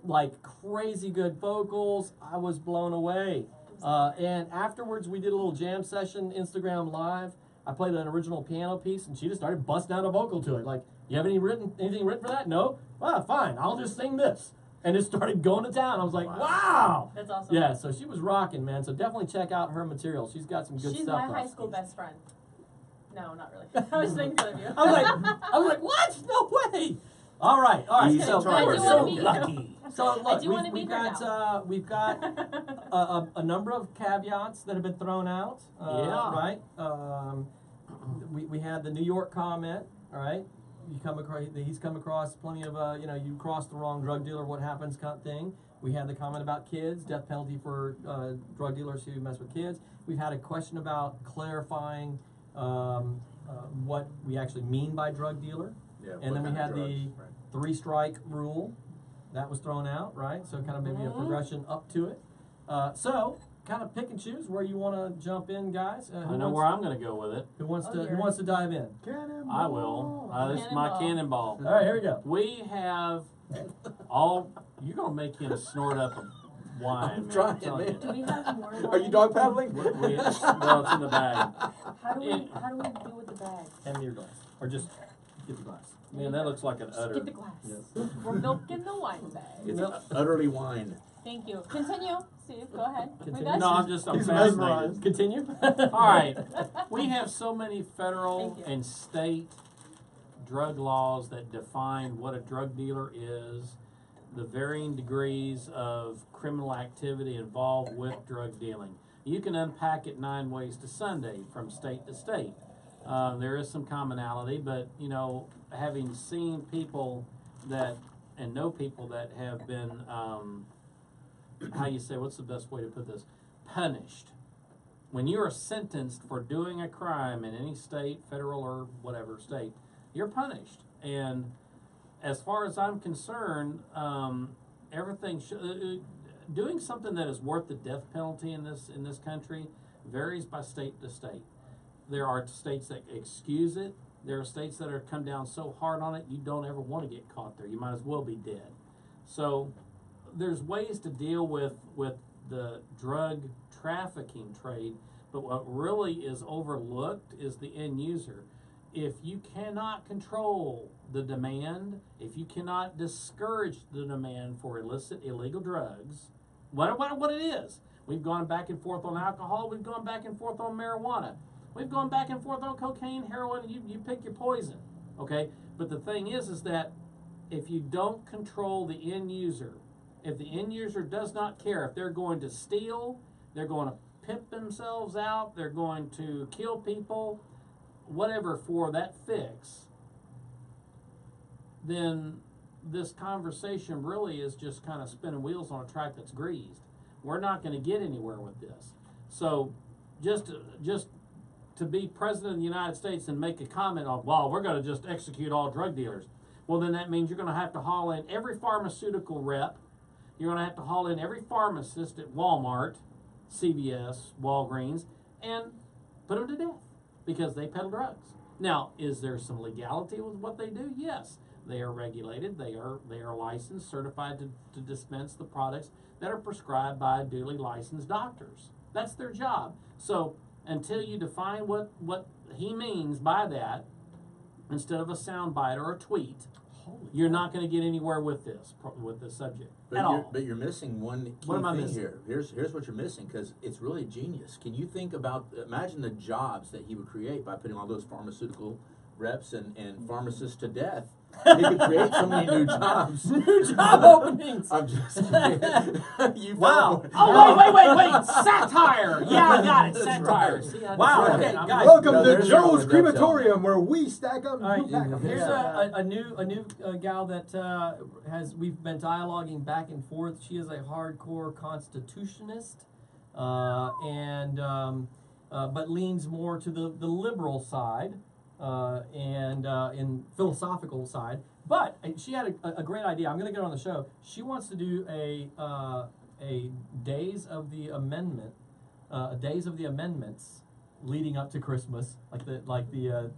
like crazy good vocals. I was blown away. And afterwards, we did a little jam session, Instagram Live. I played an original piano piece, and she just started busting out a vocal to it. Like, you have anything written for that? No? Well, fine. I'll just sing this. And it started going to town. I was like, wow. That's awesome. Yeah, so she was rocking, man. So definitely check out her material. She's got some good She's stuff. my high school best friend. No, not really. I was making fun of you. I was like, what? No way. All right. Easy So target. I do so wanna meet lucky. So I look, do wanna we've meet her got we've got a number of caveats that have been thrown out. Yeah. Right. We had the New York comment. All right. He's come across plenty of you cross the wrong drug dealer, what happens kind of thing. We had the comment about kids, death penalty for drug dealers who mess with kids. We've had a question about clarifying what we actually mean by drug dealer. Yeah, And then what we kind had of the drugs, 3-strike rule. That was thrown out, right? So kind of maybe a progression up to it. So kind of pick and choose where you want to jump in, guys. I know where I'm going to go with it. Who wants Oh, to dear. Who wants to dive in? Cannonball. I will. This is my cannonball. All right, here we go. We have all. You're going to make him snort up a wine. I'm man, trying, I'm telling man. Do we have more wine? Are you dog paddling? Well, it's in the bag. How do we do with the bag? Hand me your glass, or just get the glass. Man, that looks like an Just utter. get the glass. Yes. We're milking the wine bag. It's utterly wine. Thank you. Continue, Steve. Go ahead. Continue. We got No, you. I'm He's fascinated. mesmerized. Continue. All right. We have so many federal Thank you. and state drug laws that define what a drug dealer is, the varying degrees of criminal activity involved with drug dealing. You can unpack it 9 ways to Sunday from state to state. There is some commonality, but, having seen people and know people that have been, what's the best way to put this? Punished. When you are sentenced for doing a crime in any state, federal or whatever state, you're punished. And as far as I'm concerned, everything doing something that is worth the death penalty in this country varies by state to state. There are states that excuse it. There are states that are come down so hard on it you don't ever want to get caught there. You might as well be dead. So there's ways to deal with the drug trafficking trade, but what really is overlooked is the end user. if you cannot control the demand, if you cannot discourage the demand for illicit, illegal drugs, what it is. We've gone back and forth on alcohol. We've gone back and forth on marijuana. We've gone back and forth on cocaine, heroin. You pick your poison, okay? But the thing is that if you don't control the end user, if the end user does not care, if they're going to steal, they're going to pimp themselves out, they're going to kill people, whatever for that fix, then this conversation really is just kind of spinning wheels on a track that's greased. We're not going to get anywhere with this. So just to be president of the United States and make a comment on, well, we're going to just execute all drug dealers. Well, then that means you're going to have to haul in every pharmaceutical rep. You're going to have to haul in every pharmacist at Walmart, CVS, Walgreens, and put them to death because they peddle drugs. Now, is there some legality with what they do? Yes. They are regulated. They are licensed, certified to dispense the products that are prescribed by duly licensed doctors. That's their job. So until you define what he means by that, instead of a soundbite or a tweet, you're not going to get anywhere with this subject at all. But you're missing one key What am I thing missing? here. Here's what you're missing, because it's really genius. Can you think about, imagine the jobs that he would create by putting all those pharmaceutical reps and pharmacists to death. He could create so many new jobs. New job openings. I'm just kidding. You Wow. found- Oh, wait. Satire. Yeah, I got it. That's Satire. right. See, I Wow, just- okay, I'm- guys. Welcome No, to there's no Joe's one that Crematorium, where we stack up All right, and you pack 'em. here's Yeah. a new gal that we've been dialoguing back and forth. She is a hardcore constitutionist, but leans more to the liberal side and in philosophical side. But she had a great idea. I'm going to get her on the show. She wants to do a Days of the Amendment, Days of the Amendments, leading up to Christmas, like the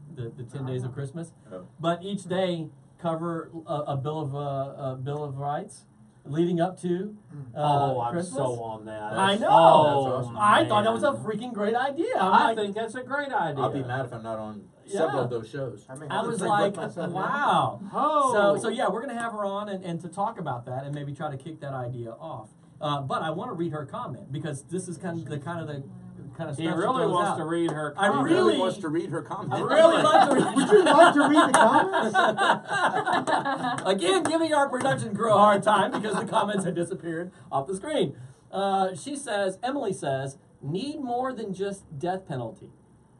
10 days of Christmas. Oh. But each day cover a bill of rights, leading up to I'm Christmas. so on that. I know. That's awesome. I thought that was a man. freaking great idea. I think that's a great idea. I'll be mad if I'm not on several Yeah. of those shows. mean, I I'm was a big like, book myself, man. wow. Oh. So yeah, we're gonna have her on and to talk about that and maybe try to kick that idea off. But I want to read her comment because this is kind of the kind of stuff He she really throws wants out. to read her I comment. He really really- wants to read her comments. I really like to read. Would you like to read the comments? Again, giving our production crew a hard time because the comments have disappeared off the screen. Emily says, need more than just death penalty,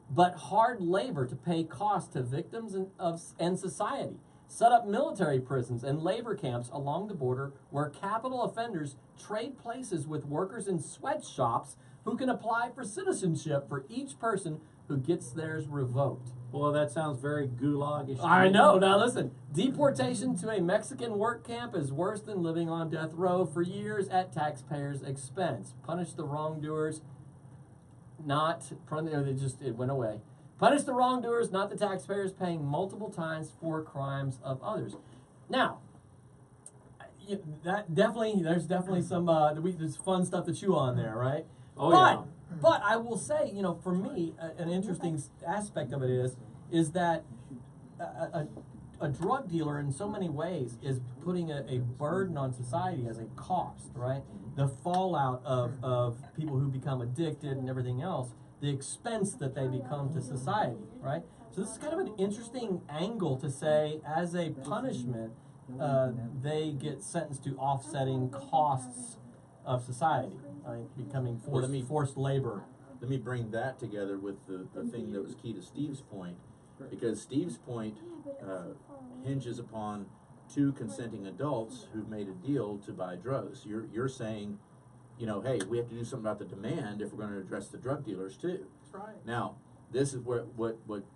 but hard labor to pay costs to victims and society. Set up military prisons and labor camps along the border where capital offenders trade places with workers in sweatshops who can apply for citizenship for each person who gets theirs revoked. Well, that sounds very gulagish. to I me. know. Now listen, deportation to a Mexican work camp is worse than living on death row for years at taxpayers' expense. Punish the wrongdoers, it went away. Punish the wrongdoers, not the taxpayers paying multiple times for crimes of others. Now, there's definitely some there's fun stuff to chew on there, right? Oh, but, yeah. But I will say, for me, an interesting aspect of it is that a drug dealer in so many ways is putting a burden on society as a cost, right? The fallout of people who become addicted and everything else, the expense that they become to society, right? So this is kind of an interesting angle to say, as a punishment, they get sentenced to offsetting costs of society, becoming forced labor. Let me bring that together with the thing that was key to Steve's point, because Steve's point hinges upon two consenting adults who've made a deal to buy drugs. You're saying, hey, we have to do something about the demand if we're going to address the drug dealers too. That's right. Now, this is what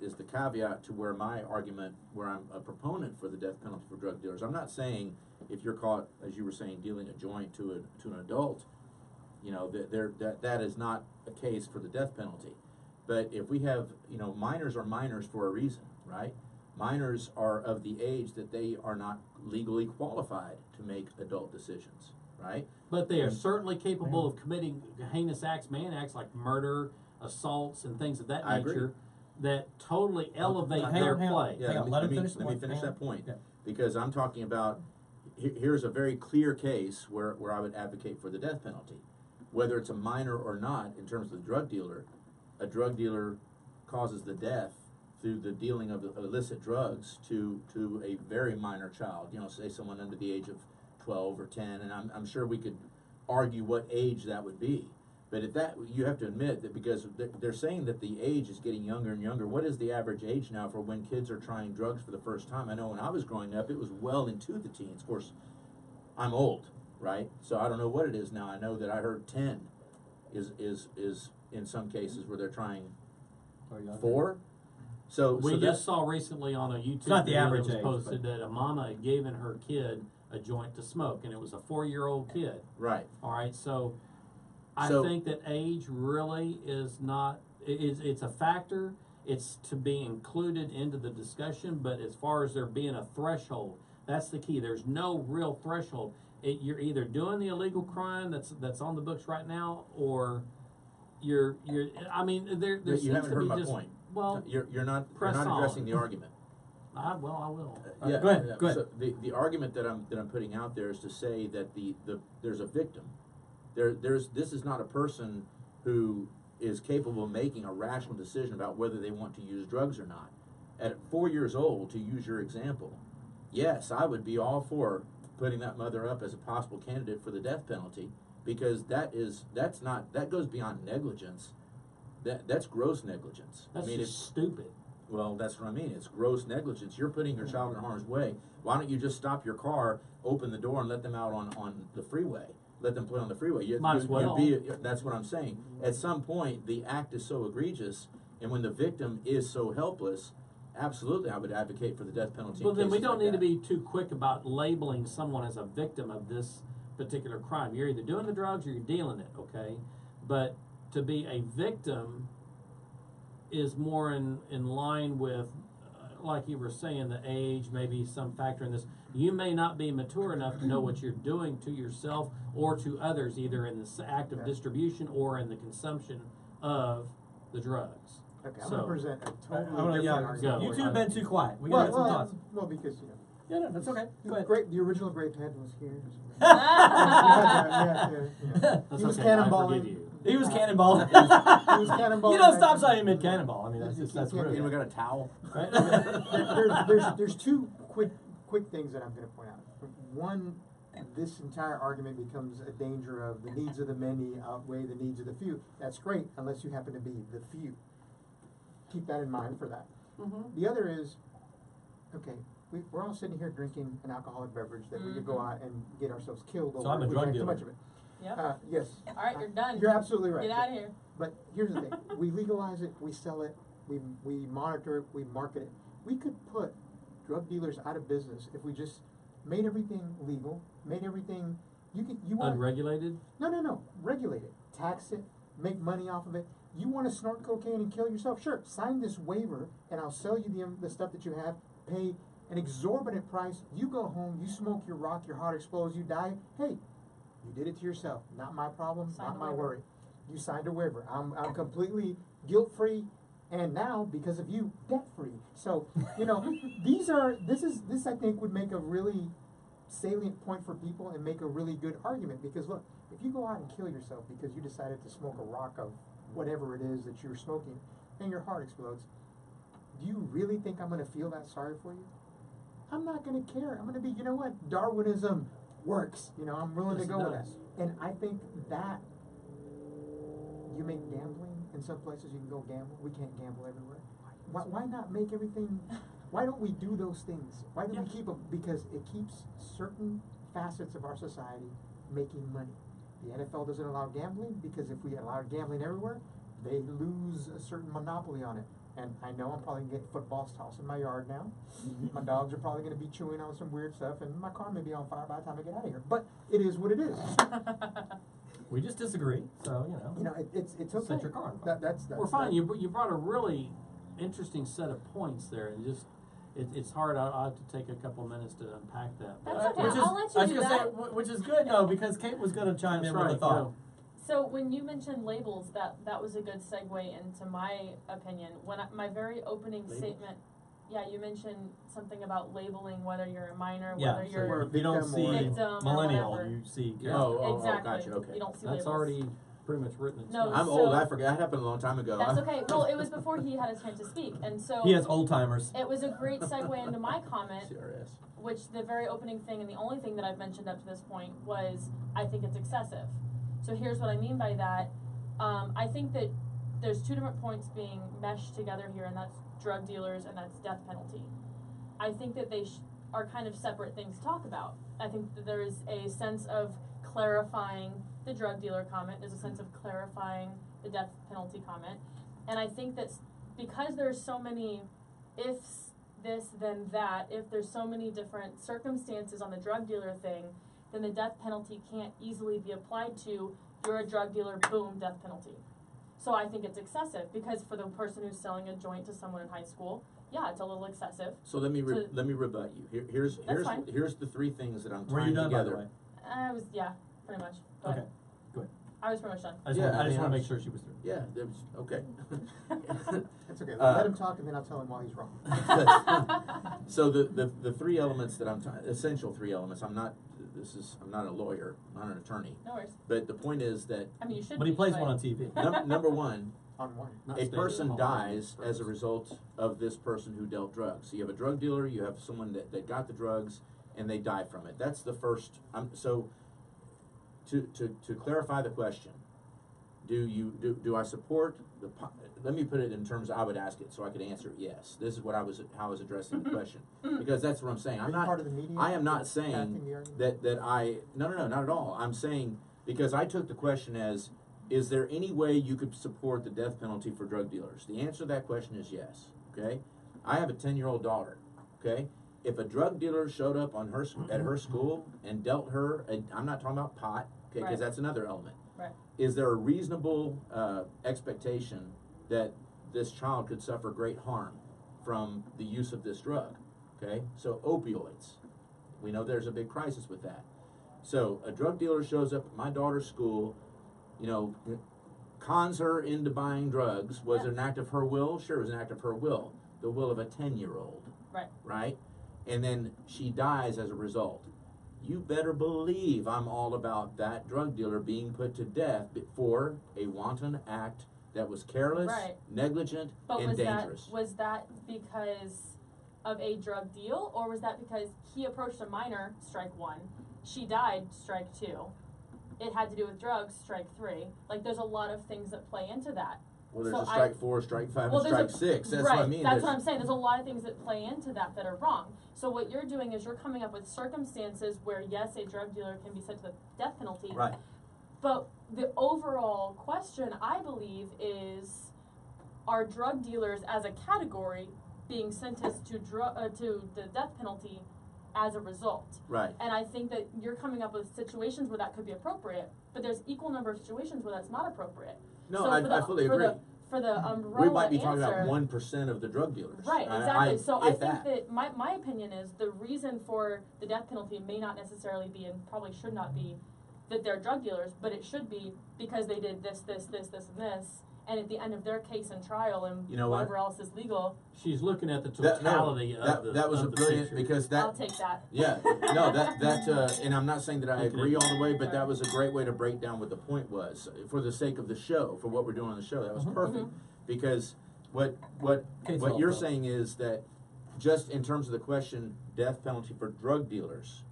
is the caveat to where my argument, where I'm a proponent for the death penalty for drug dealers. I'm not saying if you're caught, as you were saying, dealing a joint to an adult, that is not a case for the death penalty. But if we have, minors are minors for a reason, right? Minors are of the age that they are not legally qualified to make adult decisions, right? But they are certainly capable of committing heinous acts, man acts like murder, assaults, and things of that I agree. nature. that totally elevate hang their on, hang on. play. Yeah, Hang on, let him finish the let me point. finish Hang on. that point. Yeah. Because I'm talking about, here's a very clear case where I would advocate for the death penalty. Whether it's a minor or not, in terms of the drug dealer, a drug dealer causes the death through the dealing of illicit drugs to a very minor child. You know, say someone under the age of 12 or 10, and I'm sure we could argue what age that would be. But at that, you have to admit that because they're saying that the age is getting younger and younger. What is the average age now for when kids are trying drugs for the first time? I know when I was growing up, it was well into the teens. Of course, I'm old, right? So I don't know what it is now. I know that I heard 10 is in some cases where they're trying Or younger. 4. So We so just saw recently on a YouTube not the video average that was age, posted that a mama had given her kid a joint to smoke, and it was a 4-year-old kid. right. All right, so I So- think that age really is not. It's a factor. It's to be included into the discussion, but as far as there being a threshold, that's the key. There's no real threshold. You're either doing the illegal crime that's on the books right now, or you're. I mean, there You seems haven't to heard be my just point. well. You're not press addressing on. the argument. I will. Right, go ahead, go ahead. So the argument that I'm putting out there is to say that there's a victim. This is not a person who is capable of making a rational decision about whether they want to use drugs or not. At 4 years old, to use your example, yes, I would be all for putting that mother up as a possible candidate for the death penalty, because that goes beyond negligence. That's gross negligence. That's I mean, just stupid. well, that's what I mean. It's gross negligence. You're putting your child in harm's way. Why don't you just stop your car, open the door, and let them out on the freeway? Let them play on the freeway. Might as well. That's what I'm saying. At some point, the act is so egregious, and when the victim is so helpless, absolutely, I would advocate for the death penalty. Well, in then we cases don't like need to that. be too quick about labeling someone as a victim of this particular crime. You're either doing the drugs or you're dealing it, okay? But to be a victim is more in line with, like you were saying, the age, maybe some factor in this. You may not be mature enough to know what you're doing to yourself or to others, either in the act of distribution or in the consumption of the drugs. Okay, I'm So- gonna present a totally I'm gonna, different yeah, argument. Go. you two have been too quiet. We gotta get some thoughts. Well, because, you know. Yeah, no, that's okay. Go ahead. The original grape head was here. That's He was okay, I cannonballing. forgive you. He was cannonballing. He was cannonballing. You don't stop signing mid cannonball. I mean, that's just, that's You can't- rude. Anyone got a towel? Right? There's two quick things that I'm going to point out. One, this entire argument becomes a danger of the needs of the many outweigh the needs of the few. That's great, unless you happen to be the few. Keep that in mind for that. The other is, okay, we're all sitting here drinking an alcoholic beverage that we could go out and get ourselves killed So over I'm a if we drug drank too dealer. much of it. Yep. Yes. All right, you're done. You're absolutely right. Get out of here. But here's the thing: we legalize it, we sell it, we monitor it, we market it. We could put drug dealers out of business if we just made everything legal, made everything. You want Unregulated? No. Regulate it, tax it, make money off of it. You want to snort cocaine and kill yourself? Sure. Sign this waiver, and I'll sell you the stuff that you have. Pay an exorbitant price. You go home, you smoke your rock, your heart explodes, you die. Hey, you did it to yourself. Not my problem. Signed not a my waiver. worry. You signed a waiver. I'm completely guilt-free, and now because of you, debt-free. So this I think would make a really salient point for people and make a really good argument, because look, if you go out and kill yourself because you decided to smoke a rock of whatever it is that you're smoking and your heart explodes, do you really think I'm going to feel that sorry for you? I'm not going to care. I'm going to be, you know what, Darwinism works. I'm willing Yes, to it go with that. does. And I think that you make gambling in some places you can go gamble. We can't gamble everywhere. Why not make everything? Why don't we do those things? Why do we keep them? Because it keeps certain facets of our society making money. The NFL doesn't allow gambling because if we allow gambling everywhere, they lose a certain monopoly on it. And I know I'm probably going to get footballs tossed in my yard now. My dogs are probably going to be chewing on some weird stuff, and my car may be on fire by the time I get out of here. But it is what it is. We just disagree, so, It's okay. Set your car on fire. That's We're fine. You brought a really interesting set of points there, and just it's hard. I'll have to take a couple minutes to unpack that. That's Uh, okay. which is, I'll let you I was do gonna that. say, which is good, no, because Kate was gonna chime That's in with a right, thought. go. So when you mentioned labels, that was a good segue into my opinion. My very opening Labels? statement, yeah, you mentioned something about labeling whether you're a minor, Yeah, whether so you're a you don't victim see or- victim or millennial, whatever. you see Yeah. character. Oh, exactly. gotcha, okay. You don't see That's labels. already pretty much written in No, stone. I'm so- old. I forgot. That happened a long time ago. That's okay. Well, it was before he had a chance to speak, and so He has old timers. it was a great segue into my comment, CRS. which the very opening thing and the only thing that I've mentioned up to this point was I think it's excessive. So here's what I mean by that. I think that there's two different points being meshed together here, and that's drug dealers and that's death penalty. I think that they are kind of separate things to talk about. I think that there is a sense of clarifying the drug dealer comment, there's a sense of clarifying the death penalty comment, and I think that because there's so many ifs, this, then that, if there's so many different circumstances on the drug dealer thing, then the death penalty can't easily be applied to, you're a drug dealer, boom, death penalty. So I think it's excessive, because for the person who's selling a joint to someone in high school, yeah, it's a little excessive. So let me So- let me rebut you. Here's fine. here's the three things that I'm Were you tying done, by the together. way? I was, yeah, pretty much. Go Okay, ahead. go ahead. I was pretty much done. I just Yeah, want I mean, to I make was- sure she was through. Yeah, that was okay. That's okay. Uh, Let him talk, and then I'll tell him why he's wrong. So the three elements that essential three elements. I'm not a lawyer, I'm not an attorney. No worries. But the point is that I mean, you should But he be, plays one on TV. number one, On one. Not a stated person in dies law. as a result of this person who dealt drugs. So you have a drug dealer, you have someone that got the drugs, and they die from it. That's the first. So to clarify the question, do I support the? Let me put it in terms I would ask it so I could answer it yes. This is what how I was addressing the question, because that's what I'm saying. Are I'm you not. part of the media? I am not That's saying impacting the argument? that I no, not at all. I'm saying because I took the question as, is there any way you could support the death penalty for drug dealers? The answer to that question is yes. Okay, I have a 10-year-old daughter. Okay, if a drug dealer showed up on at her school and dealt her, and I'm not talking about pot, okay, because Right. that's another element. Right. Is there a reasonable expectation that this child could suffer great harm from the use of this drug? Okay, so opioids, we know there's a big crisis with that. So a drug dealer shows up at my daughter's school, cons her into buying drugs. Was Yeah. it an act of her will? Sure, it was an act of her will. The will of a 10-year-old. Right. Right? And then she dies as a result. You better believe I'm all about that drug dealer being put to death for a wanton act that was careless, Right. negligent, But and dangerous. was that because of a drug deal, or was that because he approached a minor, strike one, she died, strike two, it had to do with drugs, strike three? Like, there's a lot of things that play into that. Well, there's So a strike 4, strike 5, Well, and there's strike 6. That's right, what I mean. that's There's- what I'm saying. There's a lot of things that play into that are wrong. So what you're doing is you're coming up with circumstances where, yes, a drug dealer can be sent to the death penalty. Right. But the overall question, I believe, is, are drug dealers as a category being sentenced to the death penalty as a result? Right. And I think that you're coming up with situations where that could be appropriate, but there's equal number of situations where that's not appropriate. No, So I for the- fully for agree. For the umbrella We might be talking about answer- 1% of the drug dealers. Right, exactly. So I if think that my opinion is the reason for the death penalty may not necessarily be, and probably should not be, that they're drug dealers, but it should be because they did this, and this, and at the end of their case and trial and You know what? whatever else is legal, She's looking at the That- no, totality of the that was of a the brilliant picture. because I'll that take that. yeah no that and I'm not saying that I Okay. agree all the way, but that was a great way to break down what the point was for the sake of the show, for what we're doing on the show. That was perfect because what Case what well you're put. saying is that just in terms of the question death penalty for drug dealers,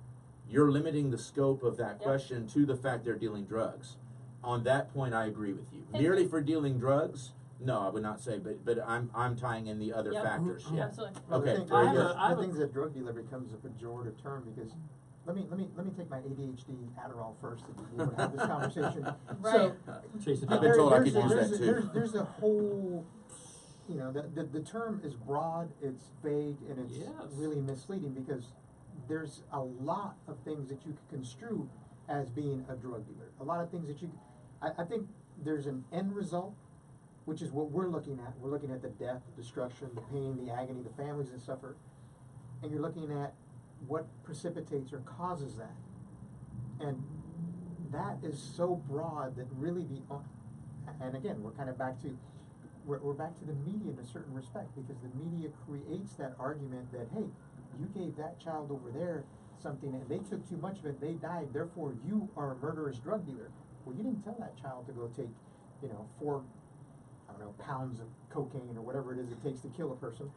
you're limiting the scope of that Yep. question to the fact they're dealing drugs. On that point, I agree with you. Thank Merely you. for dealing drugs, no, I would not say, but I'm tying in the other Yep. factors. Yeah. Absolutely. Well, Okay, the thing, very I have good. a- I have the a- things that drug dealer becomes a pejorative term because let me take my ADHD Adderall first to be able to have this conversation. Right. So Chase it I've down. been told I there's could use there's that too. There's a whole, the term is broad, it's vague, and it's Yes. really misleading because there's a lot of things that you can construe as being a drug dealer. A lot of things that I think there's an end result, which is what we're looking at. We're looking at the death, the destruction, the pain, the agony, the families that suffer, and you're looking at what precipitates or causes that. And that is so broad that really and again, we're kind of back to, we're back to the media in a certain respect, because the media creates that argument that, hey, you gave that child over there something and they took too much of it, they died, therefore you are a murderous drug dealer. Well, you didn't tell that child to go take, 4, pounds of cocaine or whatever it is it takes to kill a person.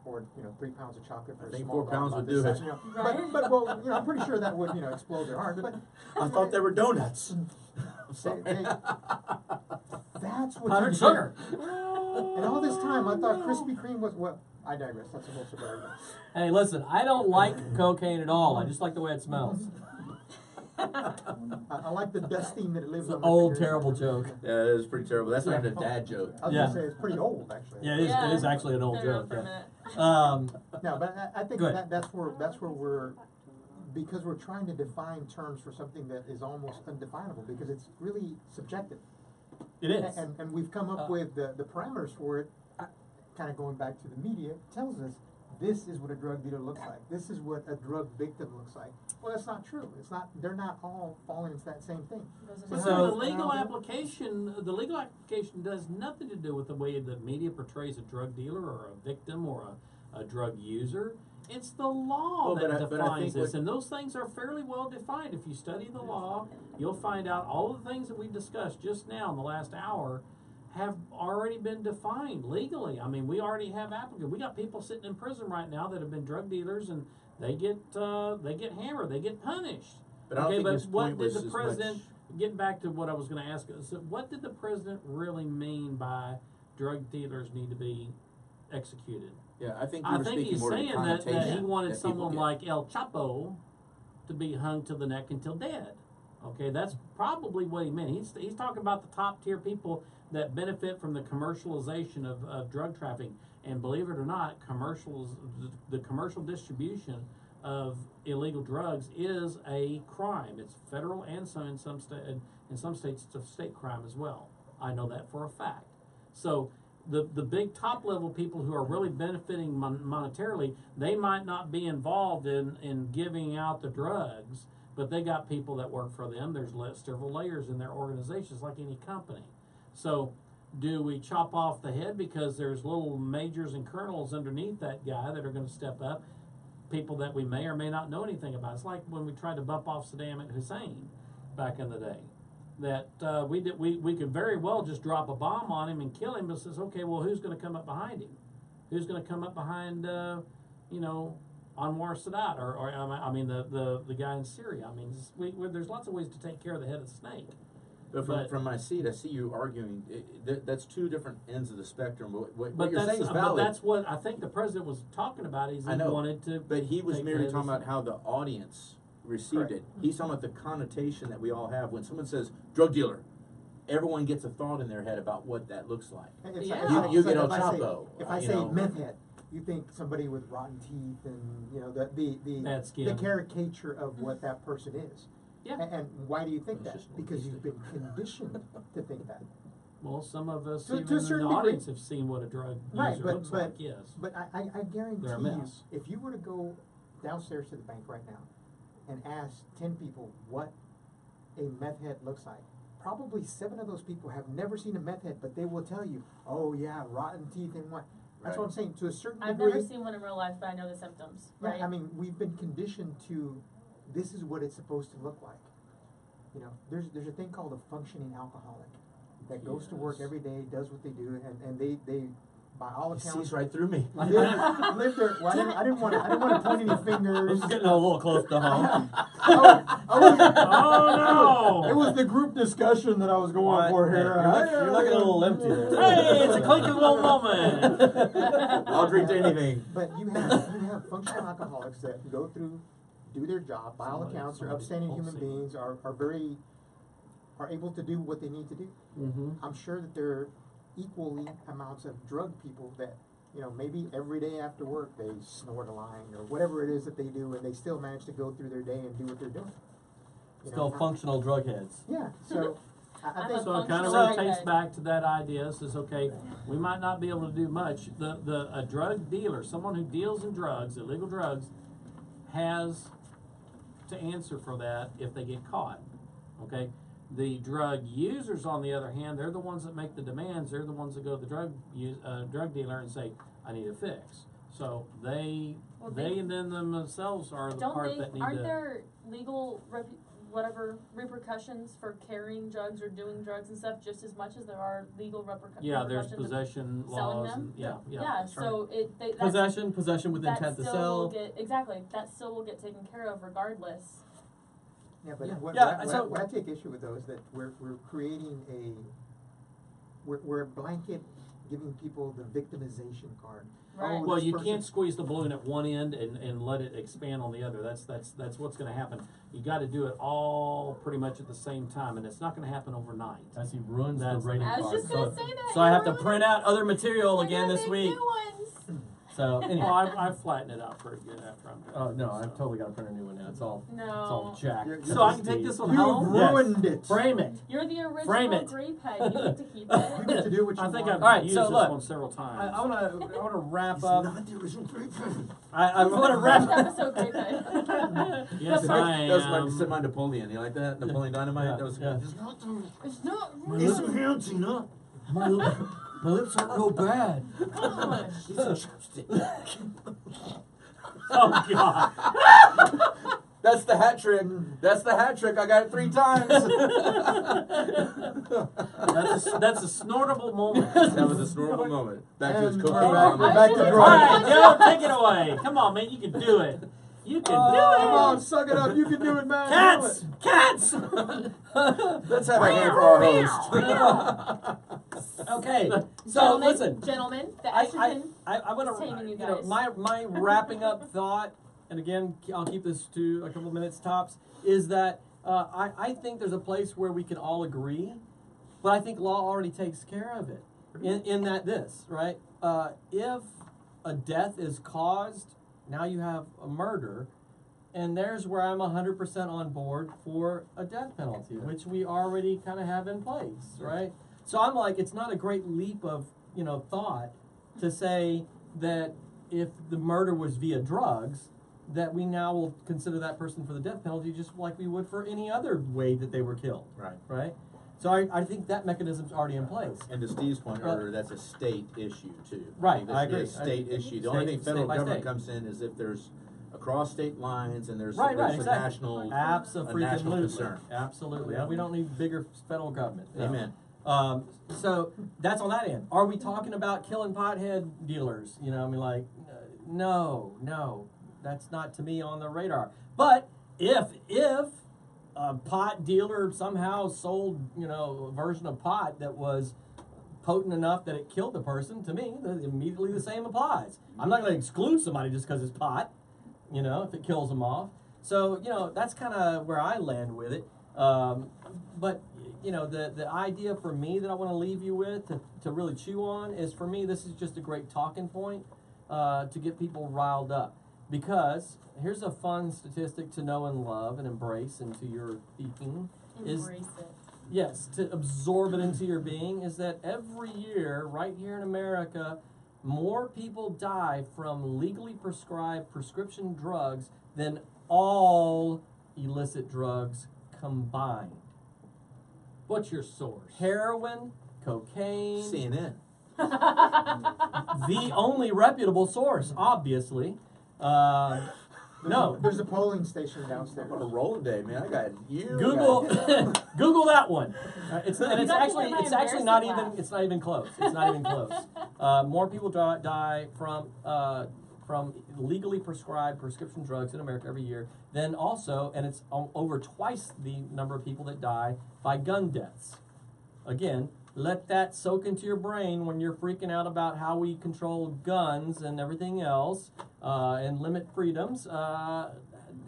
Or 3 pounds of chocolate for I a think small 4 pounds dog would about do this it. size, Right. But well, I'm pretty sure that would explode their heart. But I thought they were donuts. I'm sorry. That's what Powdered you sugar. And all this time, I thought Krispy Kreme was what. I digress. That's a whole separate argument. Hey, listen, I don't like cocaine at all. I just like the way it smells. I like the dusting that it lives It's on. an my old, fingers. terrible joke. Yeah, it was pretty terrible. That's not even a dad joke. I was Yeah. gonna say it's pretty old, actually. Yeah, it is actually an old Been around joke. for a Yeah. minute. No, but I think Go ahead. that's where we're, because we're trying to define terms for something that is almost undefinable, because it's really subjective. It is. And we've come up with the parameters for it, kind of going back to the media, tells us this is what a drug dealer looks like. This is what a drug victim looks like. Well, that's not true. It's not. They're not all falling into that same thing. Those are But just- So- the legal application does nothing to do with the way the media portrays a drug dealer or a victim or a drug user. It's the law Well, but that I defines think this, what- and those things are fairly well defined. If you study the law, you'll find out all the things that we discussed just now in the last hour have already been defined legally. I mean, we already have applicants. We got people sitting in prison right now that have been drug dealers, and they get hammered, they get punished. But I don't think but his what point did was the as president? much- Getting back to what I was going to ask, so what did the president really mean by drug dealers need to be executed? Yeah, I think you I were think speaking he's more to the saying that he connotation wanted that people someone get. like El Chapo to be hung to the neck until dead. Okay, that's probably what he meant. He's talking about the top tier people that benefit from the commercialization of drug trafficking. And believe it or not, the commercial distribution of illegal drugs is a crime. It's federal and in some states it's a state crime as well. I know that for a fact. So the big top level people who are really benefiting monetarily, they might not be involved in giving out the drugs, but they got people that work for them. There's several layers in their organizations, like any company. So do we chop off the head because there's little majors and colonels underneath that guy that are going to step up, people that we may or may not know anything about? It's like when we tried to bump off Saddam and Hussein back in the day. That we could very well just drop a bomb on him and kill him, but says, okay, well, who's going to come up behind him? Who's going to come up behind, Anwar Sadat or the guy in Syria? I mean, there's lots of ways to take care of the head of the snake. But from my seat, I see you arguing. That's two different ends of the spectrum. What But you're saying is but valid. that's what I think the president was talking about. Is I he know, wanted to. but he was take merely the talking head of about how the audience received Correct. it. He's talking about the connotation that we all have when someone says drug dealer. Everyone gets a thought in their head about what that looks like. It's Yeah. it's You it's get El if I say- Chapo, If I you say know. meth head, you think somebody with rotten teeth and Bad the skin. caricature of what that person is. Yeah. And why do you think It's that? just Because you've been autistic. conditioned to think that. Well, some of us, To a even in the certain degree. audience, have seen what a drug Right, user but- looks but- like. Yes. But I guarantee They're a you, mess. if you were to go downstairs to the bank right now and ask 10 people what a meth head looks like, probably 7 of those people have never seen a meth head, but they will tell you, oh yeah, rotten teeth and what. That's what I'm Right. saying. To a certain I've degree. never seen one in real life, but I know the symptoms. Yeah, Right? I mean, we've been conditioned to, this is what it's supposed to look like. You know, there's a thing called a functioning alcoholic that goes to work Yes. every day, does what they do, and they by all He accounts sees right through me. live there. Well, I didn't want to point any fingers. This is getting a little close to home. Oh, no! It was the group discussion that I was going for Hey, here. you're looking a little empty there. Hey, it's a clinking little moment. I'll drink to anything. But you have functional alcoholics that go through, do their job, by all Somebody- accounts, are somebody upstanding human pulsing. beings, are able to do what they need to do. Mm-hmm. I'm sure that there are equally amounts of drug people that, maybe every day after work they snort a line or whatever it is that they do, and they still manage to go through their day and do what they're doing. Still functional drug heads. Yeah, so I I'm think a So it kind of functional rotates redhead. back to that idea. Says, okay, we might not be able to do much. A drug dealer, someone who deals in drugs, illegal drugs, has to answer for that if they get caught. Okay? The drug users, on the other hand, they're the ones that make the demands. They're the ones that go to the drug dealer and say, "I need a fix." So they and then themselves are the part that need aren't to. there legal repercussions for carrying drugs or doing drugs and stuff just as much as there are legal Yeah, there's repercussions of possession selling laws. them? And, yeah. That's so Possession with that intent to still sell. will get that still will get taken care of regardless. Yeah, but Yeah. what, Yeah, what, I, so- what I take issue with though is that we're creating we're blanket giving people the victimization card. Right. Oh, Well, this you person- can't squeeze the balloon at one end and let it expand on the other. That's what's going to happen. You got to do it all pretty much at the same time, and it's not going to happen overnight. As he ruins the That's- rating I was card. just gonna So- say that. So I have to you're print out other material We're again gonna this make week. New ones. So Well, anyway. I've flattened it out pretty good after I'm done. Oh no, I've totally got to print a new one now. It's all No. jacked. You're- So I can take this one You've home? ruined it. Frame it. You're the original Frame it. gray pen. You get to keep You it. get to do what you I think want. I've All right, used so this look, one several times. I wanna wrap He's up. not the original Grey Pen. I wanna First wrap. episode gray pen. Yes, I That was am. my Napoleon. You like that? Napoleon Dynamite? Yeah, That was yeah. it's not the It's not It's real. fancy, no? My lips aren't real bad. Gosh. It's a chopstick. Oh God! That's the hat trick. That's the hat trick. I got it 3 times. That's a snortable moment. That was a snorable moment. Back to his And cocaine we're back- comment. we're back to I All drawing. right, Joe, take it away. Come on, man, you can do it. You can Oh, do Come it. on, suck it up. You can do it, man. Cats! Cats! Let's have a hand for our host. Okay, so Gentlemen, listen. gentlemen, the I estrogen. want It's taming to, you know, guys. my wrapping up thought, and again, I'll keep this to a couple of minutes tops, is that I think there's a place where we can all agree, but I think law already takes care of it. In that this, right? If a death is caused, now you have a murder, and there's where I'm 100% on board for a death penalty, which we already kind of have in place, right? So I'm like, it's not a great leap of, thought to say that if the murder was via drugs, that we now will consider that person for the death penalty just like we would for any other way that they were killed, Right. right? So I think that mechanism's already in place. And to Steve's point earlier, that's a state issue too. Right, This I agree. is a state issue. The only thing State federal by government state. comes in is if there's across state lines and there's, Right, there's a exactly. national Absolutely. concern. Absolutely. We don't need bigger federal government. No. Amen. So that's on that end. Are we talking about killing pothead dealers? No, that's not to me on the radar. But if a pot dealer somehow sold, a version of pot that was potent enough that it killed the person, to me, immediately the same applies. I'm not going to exclude somebody just because it's pot, if it kills them off. So, that's kind of where I land with it. But, the idea for me that I want to leave you with to really chew on is, for me, this is just a great talking point to get people riled up. Because here's a fun statistic to know and love and embrace into your thinking. Embrace it. Yes, to absorb it into your being, is that every year, right here in America, more people die from legally prescribed prescription drugs than all illicit drugs combined. What's your source? Heroin, cocaine, CNN. the only reputable source, obviously. No. There's a polling station downstairs. What a rolling day, man. I got you. Google, Google that one. It's You got to actually hear my not even embarrassing it's not even close. It's not even close. More people die from legally prescribed prescription drugs in America every year than also, and it's over twice the number of people that die by gun deaths. Again, let that soak into your brain when you're freaking out about how we control guns and everything else and limit freedoms.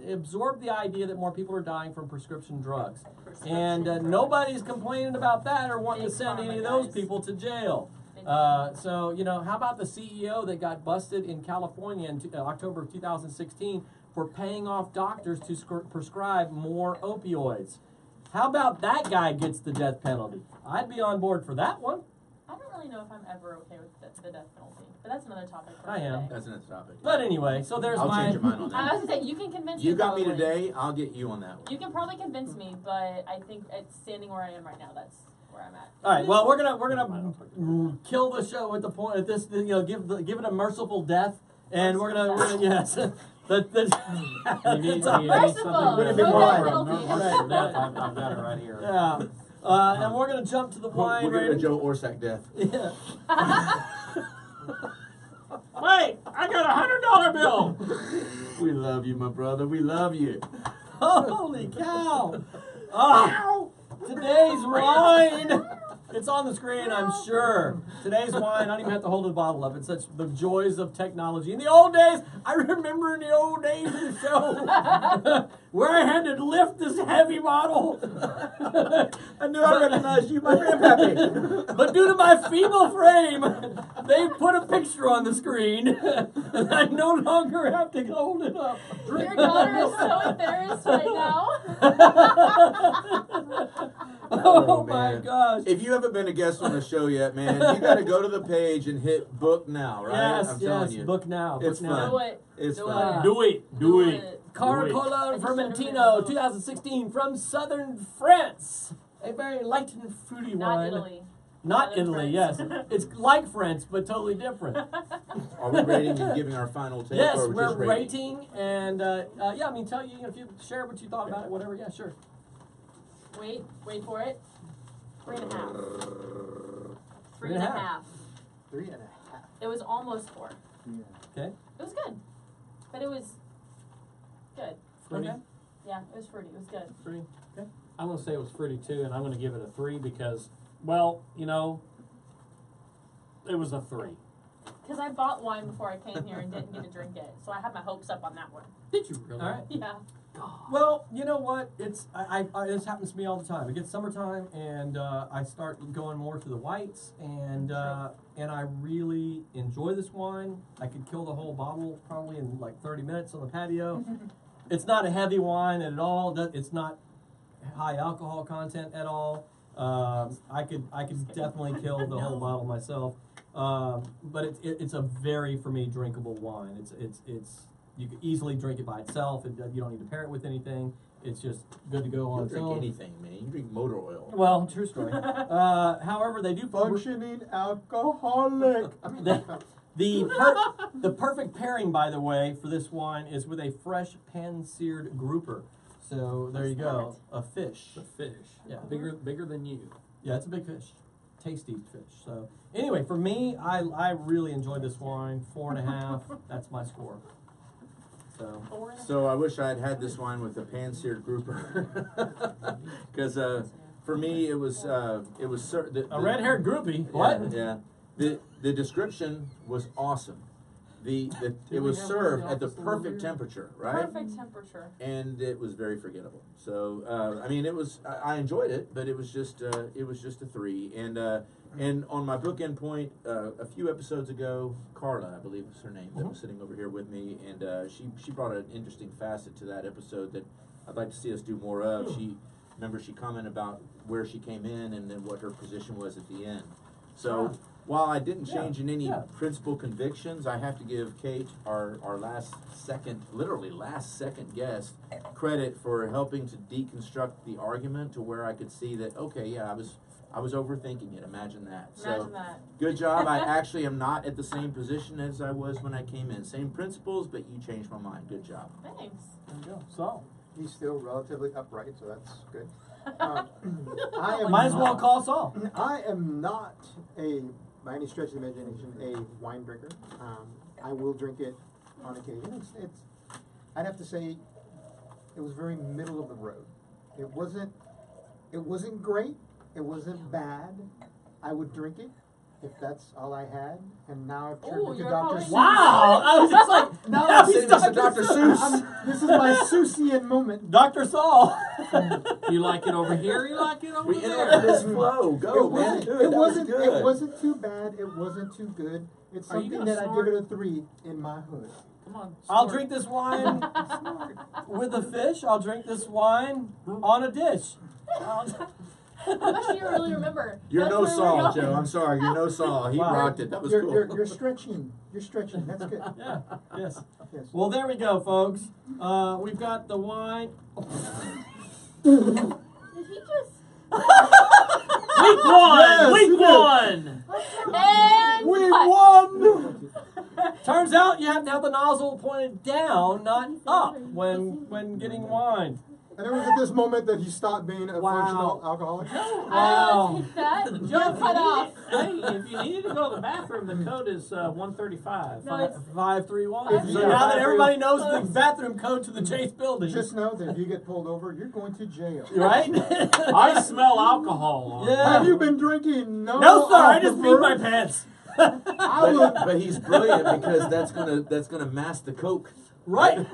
Absorb the idea that more people are dying from prescription drugs. And nobody's complaining about that or wanting to Big send pharma, any of those guys. people to jail. Big So, how about the CEO that got busted in California in October of 2016 for paying off doctors to prescribe more opioids? How about that guy gets the death penalty? I'd be on board for that one. I don't really really know if I'm ever okay with the death penalty, but that's another topic for I another am. day. That's another topic. But anyway, so there's I'll my. change your mind on I that. was gonna say, you can convince me. You got me probably. today, I'll get you on that one. You can probably convince me, but I think it's standing where I am right now. That's where I'm at. All right. Well, we're gonna kill the show at the point at this. Give it a merciful death, and we're gonna yes. You need something Merciful. with No death penalty. merciful death. I've got it right here. Yeah. And we're gonna jump to the wine We'll give it a rating. Joe Orsak death. Yeah. Wait, I got $100 bill. We love you, my brother. We love you. Holy cow! Oh, today's wine. It's on the screen, I'm sure. Today's wine, I don't even have to hold the bottle up. It's such the joys of technology. In the old days, I remember in the old days of the show where I had to lift this heavy bottle. I knew I recognized you, my grandpappy. But due to my feeble frame, they put a picture on the screen, and I no longer have to hold it up. Your daughter is so embarrassed right now. Oh my man. gosh. If you haven't been a guest on the show yet, man, you got to go to the page and hit book now, right? Yes, I'm telling yes, you. book now. It's book now. Do it. It's Do fun. it. Do it. Do it. Caracola I just Fermentino remembered. 2016 from southern France. A very light and fruity Not wine. Italy. Not Southern Italy, yes. France. It's like French, but totally different. Are we rating and giving our final take? Yes, or we're just rating, and yeah, I mean, tell you if you share what you thought about it, whatever. Yeah, sure. Wait for it. 3.5. 3.5. 3.5. It was almost 4. Okay. It was good. But it was good. Fruity. Okay. Yeah, it was fruity. It was good. Fruity. Okay. I'm going to say it was fruity too, and I'm going to give it a 3 because, well, you know, it was a 3. Because I bought wine before I came here and didn't get to drink it. So I had my hopes up on that one. Did you really? All right. Yeah. Well, you know what? It's this happens to me all the time. It gets summertime, and I start going more to the whites, and I really enjoy this wine. I could kill the whole bottle probably in like 30 minutes on the patio. It's not a heavy wine at all. It's not high alcohol content at all. I could definitely kill the whole bottle myself. But it's a very, for me, drinkable wine. It's you could easily drink it by itself. You don't need to pair it with anything. It's just good to go on You'll its drink own. anything, man. You drink motor oil. Well, true story. However, they do Functioning alcoholic. I mean, the perfect pairing, by the way, for this wine is with a fresh pan-seared grouper. So there you go, a fish. The fish. Yeah. Bigger than you. Yeah, it's a big fish, tasty fish. So anyway, for me, I really enjoyed this wine. 4.5. That's my score. So 4.5. So I wish I had had this wine with a pan-seared grouper, because for me it was a red-haired groupie. What? Yeah. The description was awesome. It was served at the perfect temperature, right? Perfect temperature. And it was very forgettable. So I mean, I enjoyed it, but it was just a 3. And on my bookend point, a few episodes ago, Carla, I believe is her name, that was sitting over here with me, and she brought an interesting facet to that episode that I'd like to see us do more of. She commented about where she came in and then what her position was at the end. So while I didn't change in any principal convictions, I have to give Kate, our last second guest, credit for helping to deconstruct the argument to where I could see that, okay, yeah, I was overthinking it. Imagine that. Imagine that. Good job. I actually am not at the same position as I was when I came in. Same principles, but you changed my mind. Good job. Thanks. There you go. So he's still relatively upright, so that's good. I am might as well not- call Saul. I am not by any stretch of the imagination, a wine drinker. I will drink it on occasion. I'd have to say, it was very middle of the road. It wasn't great. It wasn't bad. I would drink it if that's all I had. And now I've turned Ooh, into you're Dr. calling Seuss. Wow! I was just like, Now now I'm he's saying this to Dr. Dr. Seuss. This is my Seussian moment. Dr. Saul. You like it over here, you like it over We there. interrupted this flow. Go, man. Do it. That was good. It wasn't too bad. It wasn't too good. It's Are you something gonna that I snort? give it a 3 in my hood. Come on. I'll snort. drink this wine with the fish. I'll drink this wine on a dish. How much do you really remember? You're That's no where we're Saul, going. Joe. I'm sorry. You're no Saul. He Wow. rocked it. That was You're, cool. you're stretching. You're stretching. That's good. Yeah. Yes. Yes. Well, there we go, folks. We've got the wine. Did he just? Week one! Yes, Week you did. one! And We cut. won. Turns out you have to have the nozzle pointed down, not up, when getting wine. And it was at this moment that he stopped being a Wow. functional alcoholic. Wow. Take that. Joe, You're if cut you off. needed- hey, if you needed to go to the bathroom, the code is 135. No, it's 531. So Yeah, now that 531. everybody knows the bathroom code to the Chase building, Just know that if you get pulled over, you're going to jail. right? I smell alcohol on Yeah. Have you been drinking? No. No, sir. I just prefer- beat my pants. I would. But he's brilliant because that's gonna mask the Coke. Right. He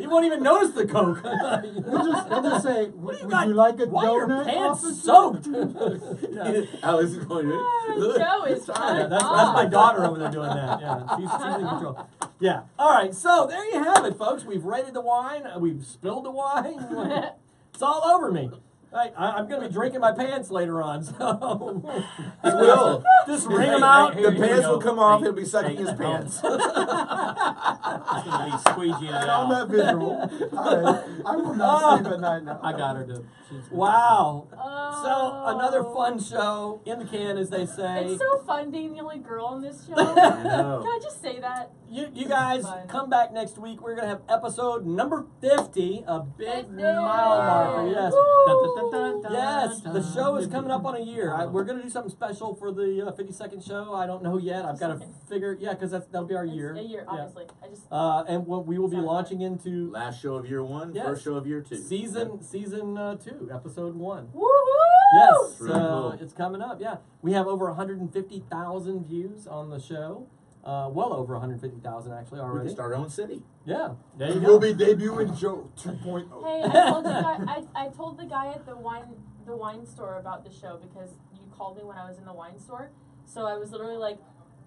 won't even notice the Coke. They'll just say, would you got- you like a Why are your donut? pants officer?" soaked? Yeah. Alex is going. Joe is Yeah, cut that's off. my daughter over there doing that. Yeah, she's in control. Yeah. All right. So there you have it, folks. We've rated the wine. We've spilled the wine. It's all over me. I'm going to be drinking my pants later on. So He will. just wring them out. The pants will come off. He'll be sucking his pants. It's going to be squeegeeing it And on that out. visual, I will not sleep at night now. I got her to. Wow. Oh. So another fun show in the can, as they say. It's so fun being the only girl on this show. I Can know. I just say that? You guys Fun. come back next week. We're gonna have episode number 50, a big 50. mile marker. Yes. Woo! Yes, the show is coming up on a year. We're going to do something special for the 52nd show. I don't know yet. I've got to figure, because that'll be our year. It's a year, Yeah. obviously. I just. And we will be Sounds launching into Last show of year one, Yes. first show of year two. season 2, episode 1. Woohoo! Yes, Really cool. it's coming up. Yeah, we have over 150,000 views on the show. Well over 150,000 actually We already. can start our own city. Yeah, there you And go. we'll be debuting Joe 2.0. Hey, I told the guy. I told the guy at the wine store about the show because you called me when I was in the wine store. So I was literally like,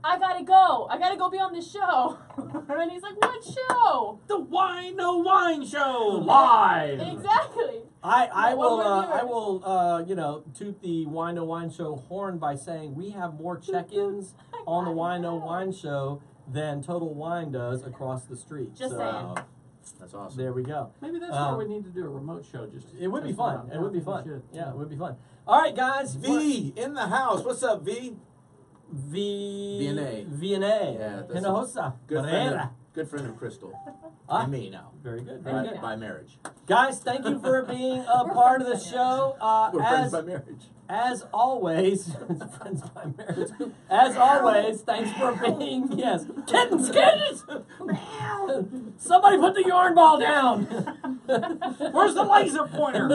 I gotta go. I gotta go be on this show. And he's like, what show? The Wine No Wine Show live. Exactly. I One will more viewers. toot the Wine No Wine Show horn by saying we have more check-ins on the Wine No Wine Show than Total Wine does across the street. Just so, saying. That's awesome. There we go. Maybe that's Um, where we need to do a remote show. Just It would be test fun. out. It would be we fun. should. Yeah, it would be fun. All right, guys. V in the house. What's up, V? V&A. Yeah, that's Hinojosa. Good friend, Barrera. of, good friend of Crystal. Ah. And me now. Very good. Very By, good. by marriage. Guys, thank you for being a part of the show. We're friends by marriage. As always, friends by marriage. As always, thanks for being, yes, kittens. Somebody put the yarn ball down. Where's the laser pointer?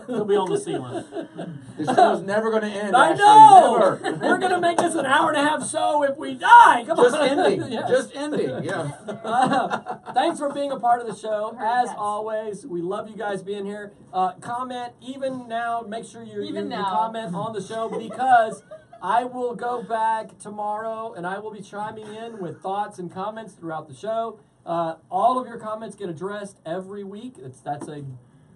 It'll be on the ceiling. This show's never going to end. I Ashley, know. Never. We're gonna make this an hour and a half show if we die. Come Just on. ending. Yes. Just ending. Yeah. Thanks for being a part of the show. Heard As that. always, we love you guys being here. Comment even now. Make sure you Even now. comment on the show because I will go back tomorrow and I will be chiming in with thoughts and comments throughout the show. All of your comments get addressed every week. That's a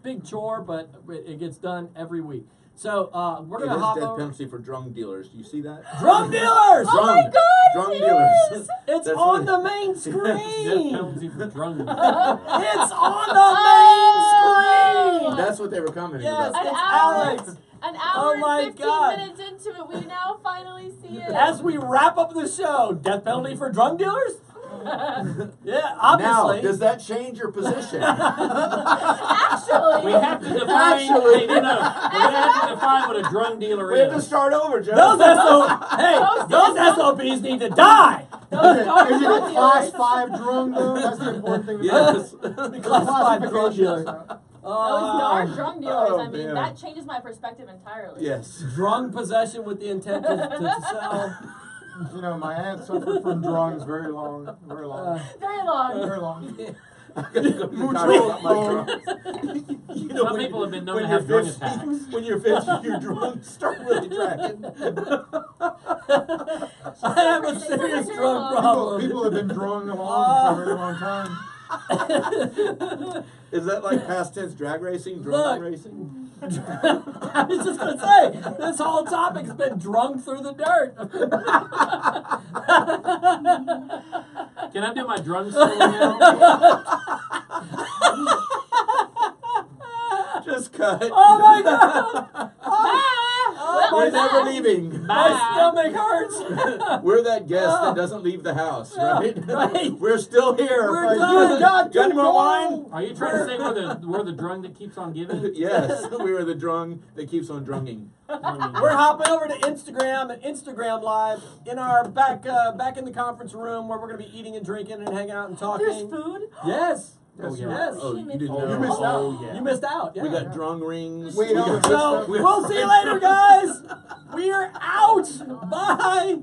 big chore, but it gets done every week. So we're It gonna is hop death over. penalty for drunk dealers. Do you see that? Drum dealers! Oh my Drunk. God, Drunk it dealers. is! It's That's on what- the main Death screen. penalty for drunk. It's on the main screen. That's what they were commenting Yes, about. An it's hour. Alex. An Oh hour my and 15 God. minutes into it, we now finally see it. As we wrap up the show, death penalty for drug dealers? Yeah, obviously. Now, does that change your position? Actually, We have to define. Actually. Hey, no. We have to define what a drug dealer We have to is. start over, Joe. those SOBs need to die. Is it a class 5 drunk though? That's the important thing. Yes. Classified drug dealer. those are drug dealers. Oh, I mean, man. that changes my perspective entirely. Yes. Drug possession with the intent to sell. You know, my aunt suffered from drunks very long. Very long. Very long. Very long. I gotta go to the Mucho doctor about my long. drunk. You Some people have been known to when have you're drug 50 attacks. When you're 50, you're drunk. Start really tracking. I have a serious drug problem. People have been drunk along for a very long time. Is that like past tense drag racing, drunk racing? I was just gonna say, this whole topic's been drunk through the dirt. Can I do my drunk solo now? Just cut. Oh my god! We're never leaving. My stomach hurts. We're that guest that doesn't leave the house, right? Right. We're still here. We're done. God, Got any more go. wine? Are you trying to say we're the drunk that keeps on giving? Yes, we are the drunk that keeps on drunking. We're hopping over to Instagram and Instagram Live in our back in the conference room where we're going to be eating and drinking and hanging out and talking. There's food? Yes. Oh, yeah. yes. Yes. Oh, you didn't Oh, know. you missed out. Yeah. You missed out. Yeah. We got drung rings. Wait, We on got- the So we'll see you later, guys. We are out. Bye.